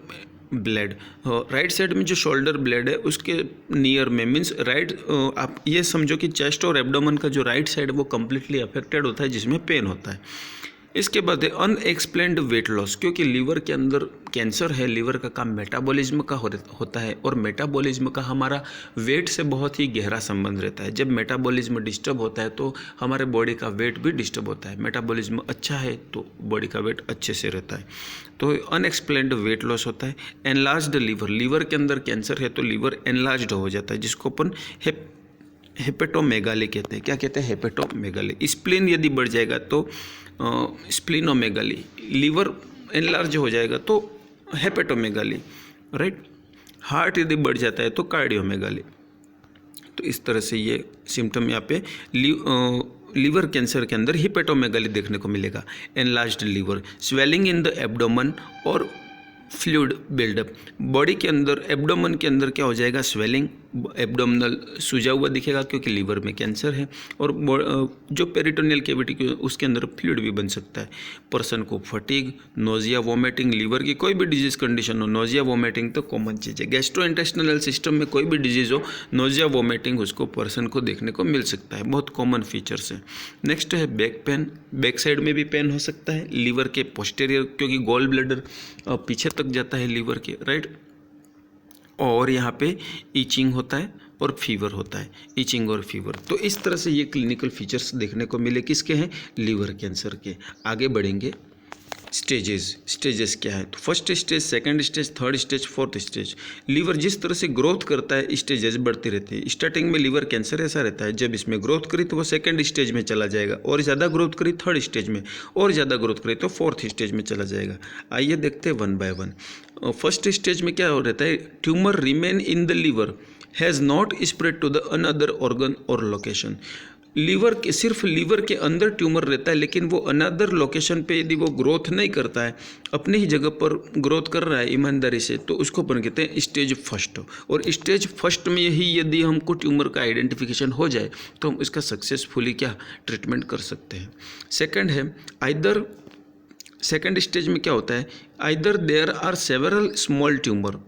blade, right side में जो शोल्डर ब्लेड है उसके नियर में, मीन्स राइट, आप ये समझो कि चेस्ट और एब्डोमेन का जो राइट साइड है वो कम्प्लीटली अफेक्टेड होता है, जिसमें पेन होता है। इसके बाद है अनएक्सप्लेन्ड वेट लॉस, क्योंकि लीवर के अंदर कैंसर है, लीवर का काम मेटाबॉलिज्म का होता है और मेटाबॉलिज्म का हमारा वेट से बहुत ही गहरा संबंध रहता है। जब मेटाबॉलिज्म डिस्टर्ब होता है तो हमारे बॉडी का वेट भी डिस्टर्ब होता है। मेटाबॉलिज्म अच्छा है तो बॉडी का वेट अच्छे से रहता है। तो अनएक्सप्लेन्ड वेट लॉस होता है। एनलार्ज्ड लीवर, लीवर के अंदर कैंसर है तो लीवर एनलार्ज्ड हो जाता है, जिसको अपन हेपेटोमेगाली कहते हैं। क्या कहते हैं? हेपेटोमेगाली। स्प्लीन यदि बढ़ जाएगा तो स्प्लीनोमेगाली, लीवर एनलार्ज हो जाएगा तो हेपेटोमेगाली, राइट। हार्ट यदि बढ़ जाता है तो कार्डियोमेगाली। तो इस तरह से ये सिम्टम यहाँ पे लीवर कैंसर के अंदर हिपेटोमेगाली देखने को मिलेगा। Enlarged liver, swelling in the abdomen और फ्लूइड बिल्डअप, बॉडी के अंदर एब्डोमेन के अंदर क्या हो जाएगा, स्वेलिंग, एब्डोमिनल सूजा हुआ दिखेगा क्योंकि लीवर में कैंसर है, और जो पेरिटोनियल कैविटी के उसके अंदर फ्लूइड भी बन सकता है। पर्सन को फटीग, नोजिया, वोमिटिंग, लीवर की कोई भी डिजीज कंडीशन हो, नोजिया वोमिटिंग तो कॉमन चीज़ है। गैस्ट्रोइंटेस्टिनल सिस्टम में कोई भी डिजीज हो, नोजिया वोमिटिंग उसको पर्सन को देखने को मिल सकता है, बहुत कॉमन फीचर्स है। नेक्स्ट है बैक पेन, बैक साइड में भी पेन हो सकता है, लीवर के पोस्टेरियर, क्योंकि गॉल ब्लैडर पीछे तक जाता है लीवर के, राइट। और यहाँ पे ईचिंग होता है और फीवर होता है, ईचिंग और फीवर। तो इस तरह से ये क्लिनिकल फीचर्स देखने को मिले, किसके हैं, लीवर कैंसर के। आगे बढ़ेंगे, स्टेजेस क्या है, तो first stage, second stage, third stage, fourth stage. Liver जिस तरह से ग्रोथ करता है स्टेजेस बढ़ती रहती है। स्टार्टिंग में लीवर कैंसर ऐसा रहता है, जब इसमें ग्रोथ करी तो वो सेकंड स्टेज में चला जाएगा, और ज़्यादा ग्रोथ करी थर्ड स्टेज में, और ज़्यादा ग्रोथ करी तो फोर्थ स्टेज में चला जाएगा। आइए देखते हैं one by one. First stage में क्या हो रहता है, tumour remain in the liver, has not spread to the another organ और लोकेशन। लीवर के, सिर्फ लीवर के अंदर ट्यूमर रहता है, लेकिन वो अनदर लोकेशन पे यदि वो ग्रोथ नहीं करता है, अपनी ही जगह पर ग्रोथ कर रहा है ईमानदारी से, तो उसको अपन कहते हैं स्टेज फर्स्ट। और स्टेज फर्स्ट में ही यदि हमको ट्यूमर का आइडेंटिफिकेशन हो जाए तो हम इसका सक्सेसफुली क्या ट्रीटमेंट कर सकते हैं। सेकंड है आइदर, सेकंड स्टेज में क्या होता है, either there are several small tumor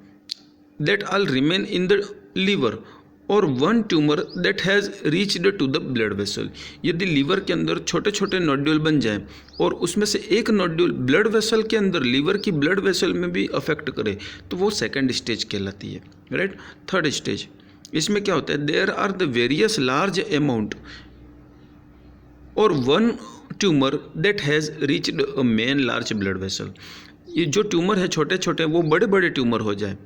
that all remain in the liver और one tumor that has reached to the blood vessel. यदि लीवर के अंदर छोटे छोटे नोड्यूल बन जाएं और उसमें से एक नोड्यूल ब्लड वेसल के अंदर, लीवर की ब्लड वेसल में भी अफेक्ट करे, तो वो सेकंड स्टेज कहलाती है, राइट। थर्ड स्टेज, इसमें क्या होता है, there are the various large amount और one tumor that has reached a main large blood vessel. ये जो ट्यूमर है छोटे छोटे, वो बड़े बड़े ट्यूमर हो जाए,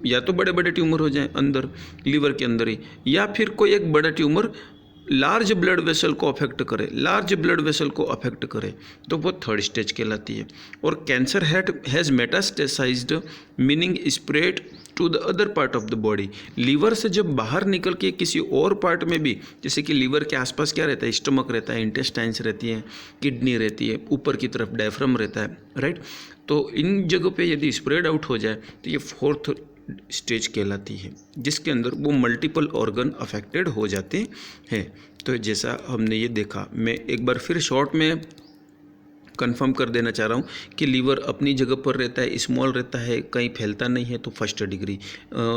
या तो बड़े बड़े ट्यूमर हो जाएं अंदर लीवर के अंदर ही, या फिर कोई एक बड़ा ट्यूमर लार्ज ब्लड वेसल को अफेक्ट करे, लार्ज ब्लड वेसल को अफेक्ट करे, तो वो थर्ड स्टेज कहलाती है। और cancer has metastasized, meaning spread to the other part of the body. Liver से जब बाहर निकल के किसी और पार्ट में भी, जैसे कि लीवर के आसपास क्या रहता है, स्टमक रहता है, इंटेस्टाइन्स रहती हैं, किडनी रहती है, ऊपर की तरफ डायफ्राम रहता है, राइट। तो इन जगहों पे यदि स्प्रेड आउट हो जाए तो ये फोर्थ स्टेज कहलाती है, जिसके अंदर वो मल्टीपल ऑर्गन अफेक्टेड हो जाते हैं। तो जैसा हमने ये देखा, मैं एक बार फिर शॉर्ट में कंफर्म कर देना चाह रहा हूँ कि लीवर अपनी जगह पर रहता है, स्मॉल रहता है, कहीं फैलता नहीं है, तो फर्स्ट डिग्री।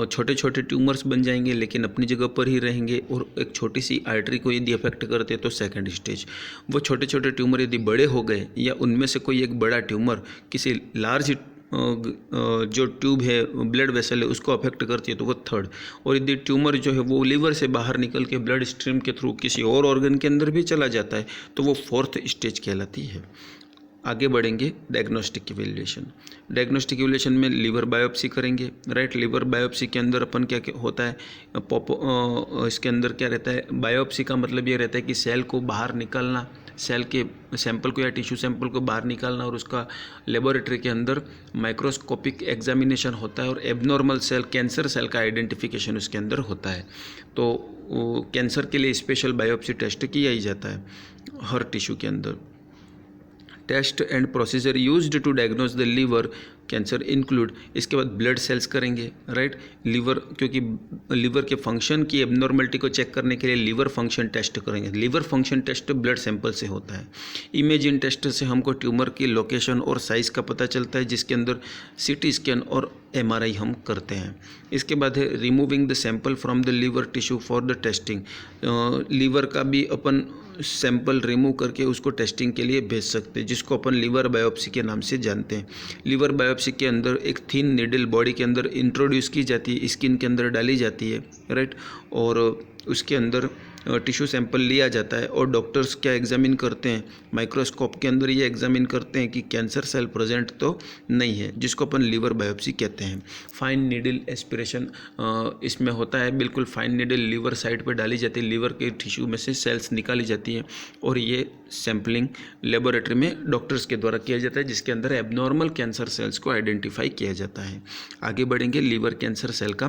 छोटे छोटे ट्यूमर्स बन जाएंगे लेकिन अपनी जगह पर ही रहेंगे, और एक छोटी सी आर्टरी को यदि अफेक्ट करते हैं तो सेकंड स्टेज। वो छोटे छोटे ट्यूमर यदि बड़े हो गए, या उनमें से कोई एक बड़ा ट्यूमर किसी लार्ज जो ट्यूब है, ब्लड वेसल है, उसको अफेक्ट करती है, तो वो थर्ड। और यदि ट्यूमर जो है वो लीवर से बाहर निकल के ब्लड स्ट्रीम के थ्रू किसी और ऑर्गन के अंदर भी चला जाता है, तो वो फोर्थ स्टेज कहलाती है। आगे बढ़ेंगे, डायग्नोस्टिक इवैल्यूएशन। डायग्नोस्टिक इवैल्यूएशन में लीवर बायोप्सी करेंगे, राइट। लीवर बायोप्सी के अंदर अपन क्या होता है, इसके अंदर क्या रहता है, बायोप्सी का मतलब ये रहता है कि सेल को बाहर निकालना, सेल के सैंपल को या टिश्यू सैंपल को बाहर निकालना, और उसका लेबोरेटरी के अंदर माइक्रोस्कोपिक एग्जामिनेशन होता है, और एबनॉर्मल सेल, कैंसर सेल का आइडेंटिफिकेशन उसके अंदर होता है। तो कैंसर के लिए स्पेशल बायोप्सी टेस्ट किया ही जाता है हर टिश्यू के अंदर। Test and procedure used to diagnose the liver cancer include, इसके बाद ब्लड सेल्स करेंगे, राइट। लीवर, क्योंकि लीवर के फंक्शन की एबनॉर्मलिटी को चेक करने के लिए लीवर फंक्शन टेस्ट करेंगे। Liver function test blood sample से होता है। इमेजिंग टेस्ट से हमको ट्यूमर की लोकेशन और साइज़ का पता चलता है, जिसके अंदर सीटी स्कैन और MRI हम करते हैं। इसके बाद है removing the sample from the liver tissue for the testing. Liver का भी अपन सैंपल रिमूव करके उसको टेस्टिंग के लिए भेज सकते हैं, जिसको अपन लीवर बायोप्सी के नाम से जानते हैं। लीवर बायोप्सी के अंदर एक थिन नीडल बॉडी के अंदर इंट्रोड्यूस की जाती है, स्किन के अंदर डाली जाती है, राइट। और उसके अंदर टिश्यू सैंपल लिया जाता है, और डॉक्टर्स क्या एग्जामिन करते हैं, माइक्रोस्कोप के अंदर ये एग्जामिन करते हैं कि कैंसर सेल प्रेजेंट तो नहीं है, जिसको अपन लीवर बायोप्सी कहते हैं। फाइन नीडल एस्पिरेशन इसमें होता है, बिल्कुल फाइन नीडल लीवर साइड पर डाली जाती है, लीवर के टिश्यू में से सेल्स निकाली जाती हैं, और ये सैम्पलिंग लेबोरेटरी में डॉक्टर्स के द्वारा किया जाता है, जिसके अंदर एबनॉर्मल कैंसर सेल्स को आइडेंटिफाई किया जाता है। आगे बढ़ेंगे, लीवर कैंसर सेल का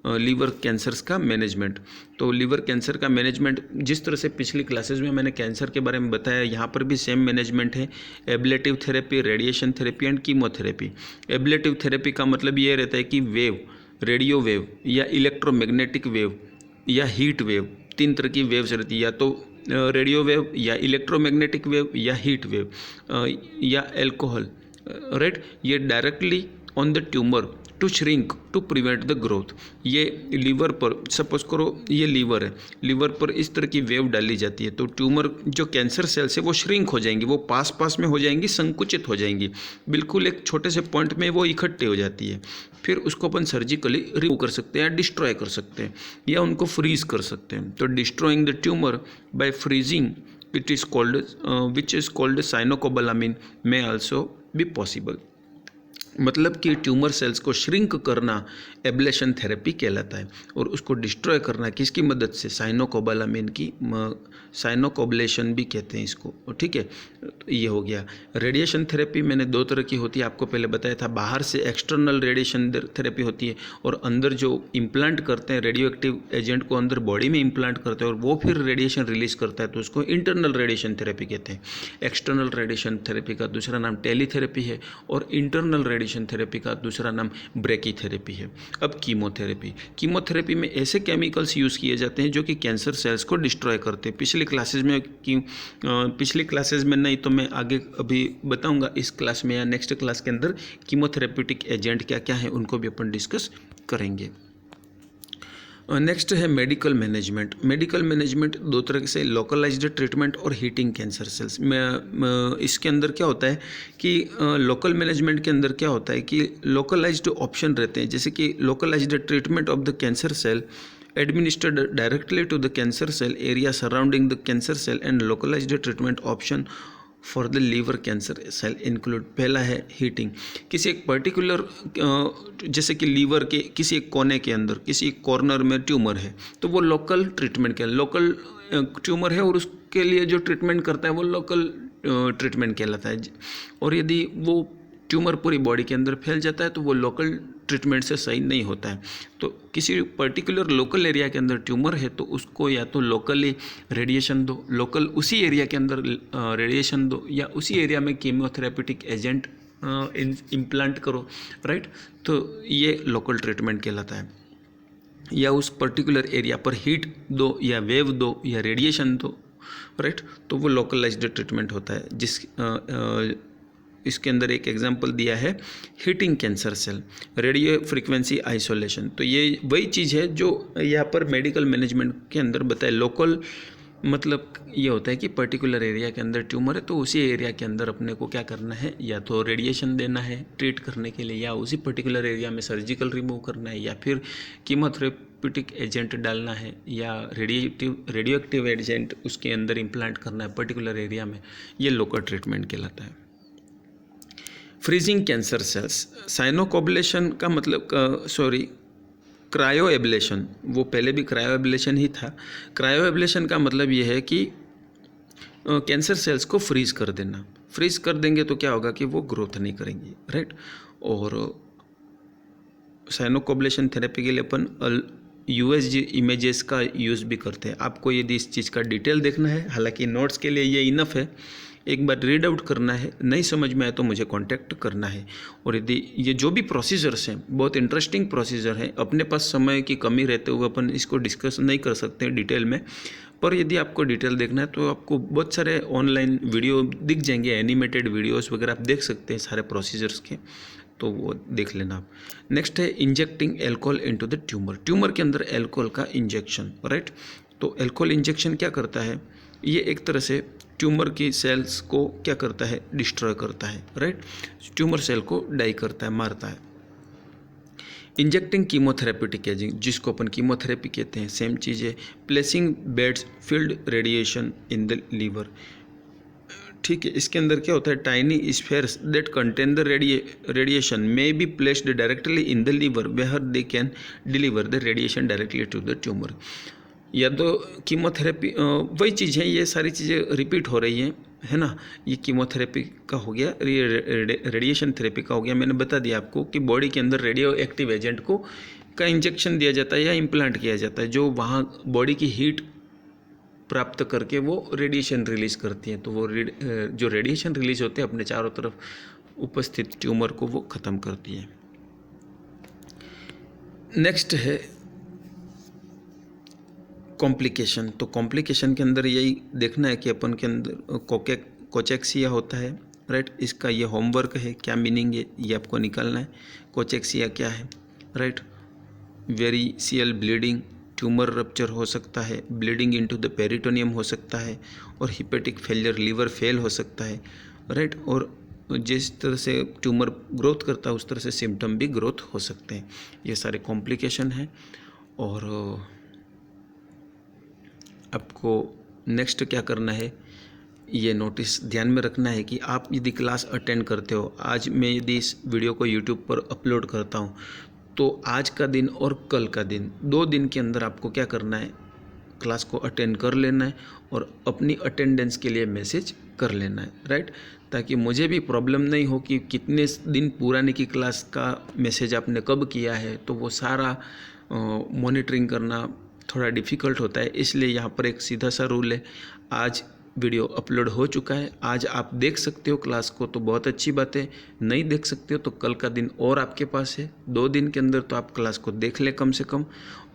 लीवर कैंसर्स का मैनेजमेंट। तो लीवर कैंसर का मैनेजमेंट जिस तरह से पिछली क्लासेस में मैंने कैंसर के बारे में बताया, यहाँ पर भी सेम मैनेजमेंट है। Ablative therapy, radiation therapy and chemotherapy. Ablative therapy का मतलब ये रहता है कि वेव, रेडियो वेव या इलेक्ट्रोमैग्नेटिक वेव या हीट वेव, 3 तरह की वेव्स रहती है, या तो रेडियो वेव या इलेक्ट्रोमैग्नेटिक वेव या हीट वेव या अल्कोहल, राइट। ये directly on the tumour to shrink to prevent the growth. ये लीवर पर, सपोज करो ये लीवर है, लीवर पर इस तरह की वेव डाली जाती है तो ट्यूमर जो कैंसर सेल्स है वो श्रिंक हो जाएंगी, वो पास में हो जाएंगी, संकुचित हो जाएंगी, बिल्कुल एक छोटे से पॉइंट में वो इकट्ठे हो जाती है। फिर उसको अपन सर्जिकली रिमूव कर सकते हैं या डिस्ट्रॉय कर सकते हैं या उनको फ्रीज कर सकते हैं। तो destroying the tumour by freezing it is called which is called cyanocobalamin may also be possible. मतलब कि ट्यूमर सेल्स को श्रिंक करना एब्लेशन थेरेपी कहलाता है और उसको डिस्ट्रॉय करना किसकी मदद से, साइनोकोबालामिन की, साइनोकोबलेशन भी कहते हैं इसको, ठीक है। तो ये हो गया। रेडिएशन थेरेपी मैंने 2 तरह की होती है, आपको पहले बताया था। बाहर से एक्सटर्नल रेडिएशन थेरेपी होती है और अंदर जो इम्प्लांट करते हैं रेडियो एक्टिव एजेंट को अंदर बॉडी में इम्प्लांट करते हैं और वो फिर रेडिएशन रिलीज करता है, तो उसको इंटरनल रेडिएशन थेरेपी कहते हैं। एक्सटर्नल रेडिएशन थेरेपी का दूसरा नाम टेलीथेरेपी है और इंटरनल रेडिएशन थेरेपी का दूसरा नाम ब्रेकीथेरेपी है। अब कीमोथेरेपी, कीमोथेरेपी में ऐसे केमिकल्स यूज़ किए जाते हैं जो कि कैंसर सेल्स को डिस्ट्रॉय करते हैं। पिछली क्लासेज में नहीं तो मैं आगे अभी बताऊंगा इस क्लास में या नेक्स्ट क्लास के अंदर कीमोथेरेप्यूटिक एजेंट क्या क्या है उनको भी अपन डिस्कस करेंगे। नेक्स्ट है मेडिकल मैनेजमेंट। मेडिकल मैनेजमेंट 2 तरह से, लोकलाइज्ड ट्रीटमेंट और हीटिंग कैंसर सेल्स में। इसके अंदर क्या होता है कि लोकल मैनेजमेंट के अंदर क्या होता है कि लोकलाइज्ड ऑप्शन रहते हैं, जैसे कि localised treatment of the cancer cell administered directly to the cancer cell area surrounding the cancer cell and localized treatment option for the liver cancer cell include। पहला है हीटिंग। किसी एक पर्टिकुलर जैसे कि लीवर के किसी एक कोने के अंदर किसी एक कॉर्नर में ट्यूमर है तो वो लोकल ट्रीटमेंट के, लोकल ट्यूमर है और उसके लिए जो ट्रीटमेंट करता है वो लोकल ट्रीटमेंट कहलाता है। और यदि वो ट्यूमर पूरी बॉडी के अंदर फैल जाता है तो वो लोकल ट्रीटमेंट से सही नहीं होता है। तो किसी पर्टिकुलर लोकल एरिया के अंदर ट्यूमर है तो उसको या तो लोकली रेडिएशन दो, लोकल उसी एरिया के अंदर रेडिएशन दो, या उसी एरिया में कीमोथेरेप्यूटिक एजेंट इम्प्लांट करो, राइट। तो ये लोकल ट्रीटमेंट कहलाता है। या उस पर्टिकुलर एरिया पर हीट दो या वेव दो या रेडिएशन दो, राइट। तो वो लोकलाइज्ड ट्रीटमेंट होता है। इसके अंदर एक एग्जांपल दिया है heating cancer cell, radio frequency isolation. तो ये वही चीज़ है जो यहाँ पर मेडिकल मैनेजमेंट के अंदर बताए। लोकल मतलब ये होता है कि पर्टिकुलर एरिया के अंदर ट्यूमर है तो उसी एरिया के अंदर अपने को क्या करना है, या तो रेडिएशन देना है ट्रीट करने के लिए, या उसी पर्टिकुलर एरिया में सर्जिकल रिमूव करना है, या फिर कीमोथेरेप्यूटिक एजेंट डालना है, या रेडियो एक्टिव एजेंट उसके अंदर इम्प्लांट करना है पर्टिकुलर एरिया में। ये लोकल ट्रीटमेंट कहलाता है। फ्रीजिंग कैंसर सेल्स, साइनोकोबलेशन का मतलब क्रायो एब्लेशन, वो पहले भी क्रायो एब्लेशन ही था। क्रायो एब्लेशन का मतलब ये है कि कैंसर सेल्स को फ्रीज कर देना। फ्रीज कर देंगे तो क्या होगा कि वो ग्रोथ नहीं करेंगी, राइट। और साइनोकोबलेशन थेरेपी के लिए अपन USG इमेजेस का यूज़ भी करते हैं। आपको यदि इस चीज़ का डिटेल देखना है, हालांकि नोट्स के लिए ये इनफ है, एक बार रीड आउट करना है, नहीं समझ में आए तो मुझे कांटेक्ट करना है। और यदि ये जो भी प्रोसीजर्स हैं बहुत इंटरेस्टिंग प्रोसीजर हैं, अपने पास समय की कमी रहते हुए अपन इसको डिस्कस नहीं कर सकते डिटेल में, पर यदि आपको डिटेल देखना है तो आपको बहुत सारे ऑनलाइन वीडियो दिख जाएंगे, एनिमेटेड वीडियोस वगैरह आप देख सकते हैं सारे प्रोसीजर्स के, तो वो देख लेना आप। नेक्स्ट है injecting alcohol into the tumour. Tumour के अंदर एल्कोहल का इंजेक्शन, राइट। तो एल्कोहल इंजेक्शन क्या करता है, ये एक तरह से ट्यूमर की सेल्स को क्या करता है, डिस्ट्रॉय करता है, राइट। ट्यूमर सेल को डाई करता है, मारता है। इंजेक्टिंग कीमोथेरेप्यूटिक एजेंट, जिसको अपन कीमोथेरेपी कहते हैं, सेम चीज़ है। Placing beads filled radiation in the liver, ठीक है। इसके अंदर क्या होता है, tiny spheres that contain the radiation may be placed directly in the liver where they can deliver the radiation directly to the tumour. या तो कीमोथेरेपी, वही चीज़ है, ये सारी चीज़ें रिपीट हो रही हैं, है ना। ये कीमोथेरेपी का हो गया, रेडिएशन थेरेपी का हो गया। मैंने बता दिया आपको कि बॉडी के अंदर रेडियो एक्टिव एजेंट को का इंजेक्शन दिया जाता है या इम्प्लांट किया जाता है, जो वहाँ बॉडी की हीट प्राप्त करके वो रेडिएशन रिलीज़ करती है। तो वो जो रेडिएशन रिलीज होते हैं अपने चारों तरफ उपस्थित ट्यूमर को वो ख़त्म करती है। नेक्स्ट है कॉम्प्लिकेशन। तो कॉम्प्लिकेशन के अंदर यही देखना है कि अपन के अंदर कोचेक्सिया होता है, राइट। इसका ये होमवर्क है, क्या मीनिंग है ये आपको निकालना है। कोचेक्सिया क्या है, राइट। वेरिसियल ब्लीडिंग, ट्यूमर रप्चर हो सकता है, ब्लीडिंग इनटू द पेरिटोनियम हो सकता है, और हिपेटिक फेलियर, लीवर फेल हो सकता है, राइट। और जिस तरह से ट्यूमर ग्रोथ करता है उस तरह से सिम्टम भी ग्रोथ हो सकते हैं। ये सारे कॉम्प्लिकेशन हैं। और आपको नेक्स्ट क्या करना है, ये नोटिस ध्यान में रखना है कि आप यदि क्लास अटेंड करते हो, आज मैं यदि इस वीडियो को यूट्यूब पर अपलोड करता हूँ, तो आज का दिन और कल का दिन, 2 दिन के अंदर आपको क्या करना है, क्लास को अटेंड कर लेना है और अपनी अटेंडेंस के लिए मैसेज कर लेना है, राइट। ताकि मुझे भी प्रॉब्लम नहीं हो कि कितने दिन पुराने की क्लास का मैसेज आपने कब किया है, तो वो सारा मॉनिटरिंग करना थोड़ा डिफ़िकल्ट होता है। इसलिए यहाँ पर एक सीधा सा रूल है, आज वीडियो अपलोड हो चुका है, आज आप देख सकते हो क्लास को तो बहुत अच्छी बात है, नहीं देख सकते हो तो कल का दिन और आपके पास है। 2 दिन के अंदर तो आप क्लास को देख लें कम से कम,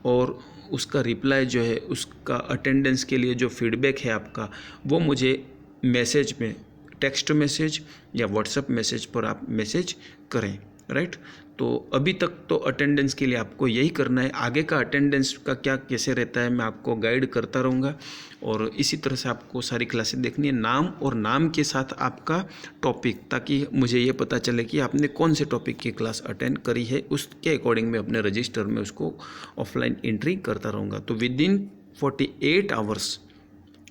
और उसका रिप्लाई जो है, उसका अटेंडेंस के लिए जो फीडबैक है आपका, वो मुझे मैसेज में, टेक्स्ट मैसेज या व्हाट्सएप मैसेज पर आप मैसेज करें, राइट। तो अभी तक तो अटेंडेंस के लिए आपको यही करना है। आगे का अटेंडेंस का क्या कैसे रहता है मैं आपको गाइड करता रहूँगा, और इसी तरह से आपको सारी क्लासेस देखनी है, नाम और नाम के साथ आपका टॉपिक, ताकि मुझे ये पता चले कि आपने कौन से टॉपिक की क्लास अटेंड करी है। उसके अकॉर्डिंग मैं अपने रजिस्टर में उसको ऑफलाइन एंट्री करता रहूँगा। तो within 48 hours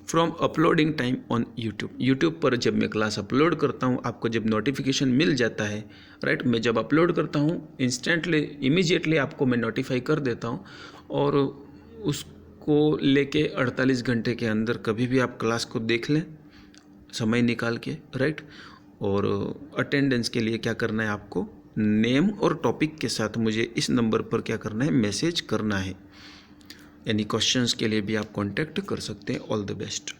from uploading time on YouTube पर जब मैं क्लास अपलोड करता हूँ, आपको जब नोटिफिकेशन मिल जाता है, राइट, मैं जब अपलोड करता हूँ इंस्टेंटली, इमीडिएटली आपको मैं नोटिफाई कर देता हूँ, और उसको लेके 48 घंटे के अंदर कभी भी आप क्लास को देख लें समय निकाल के, राइट। और अटेंडेंस के लिए क्या करना है, आपको नेम और टॉपिक के साथ मुझे इस नंबर पर क्या करना है, मैसेज करना है। एनी क्वेश्चंस के लिए भी आप कांटेक्ट कर सकते हैं। All the best.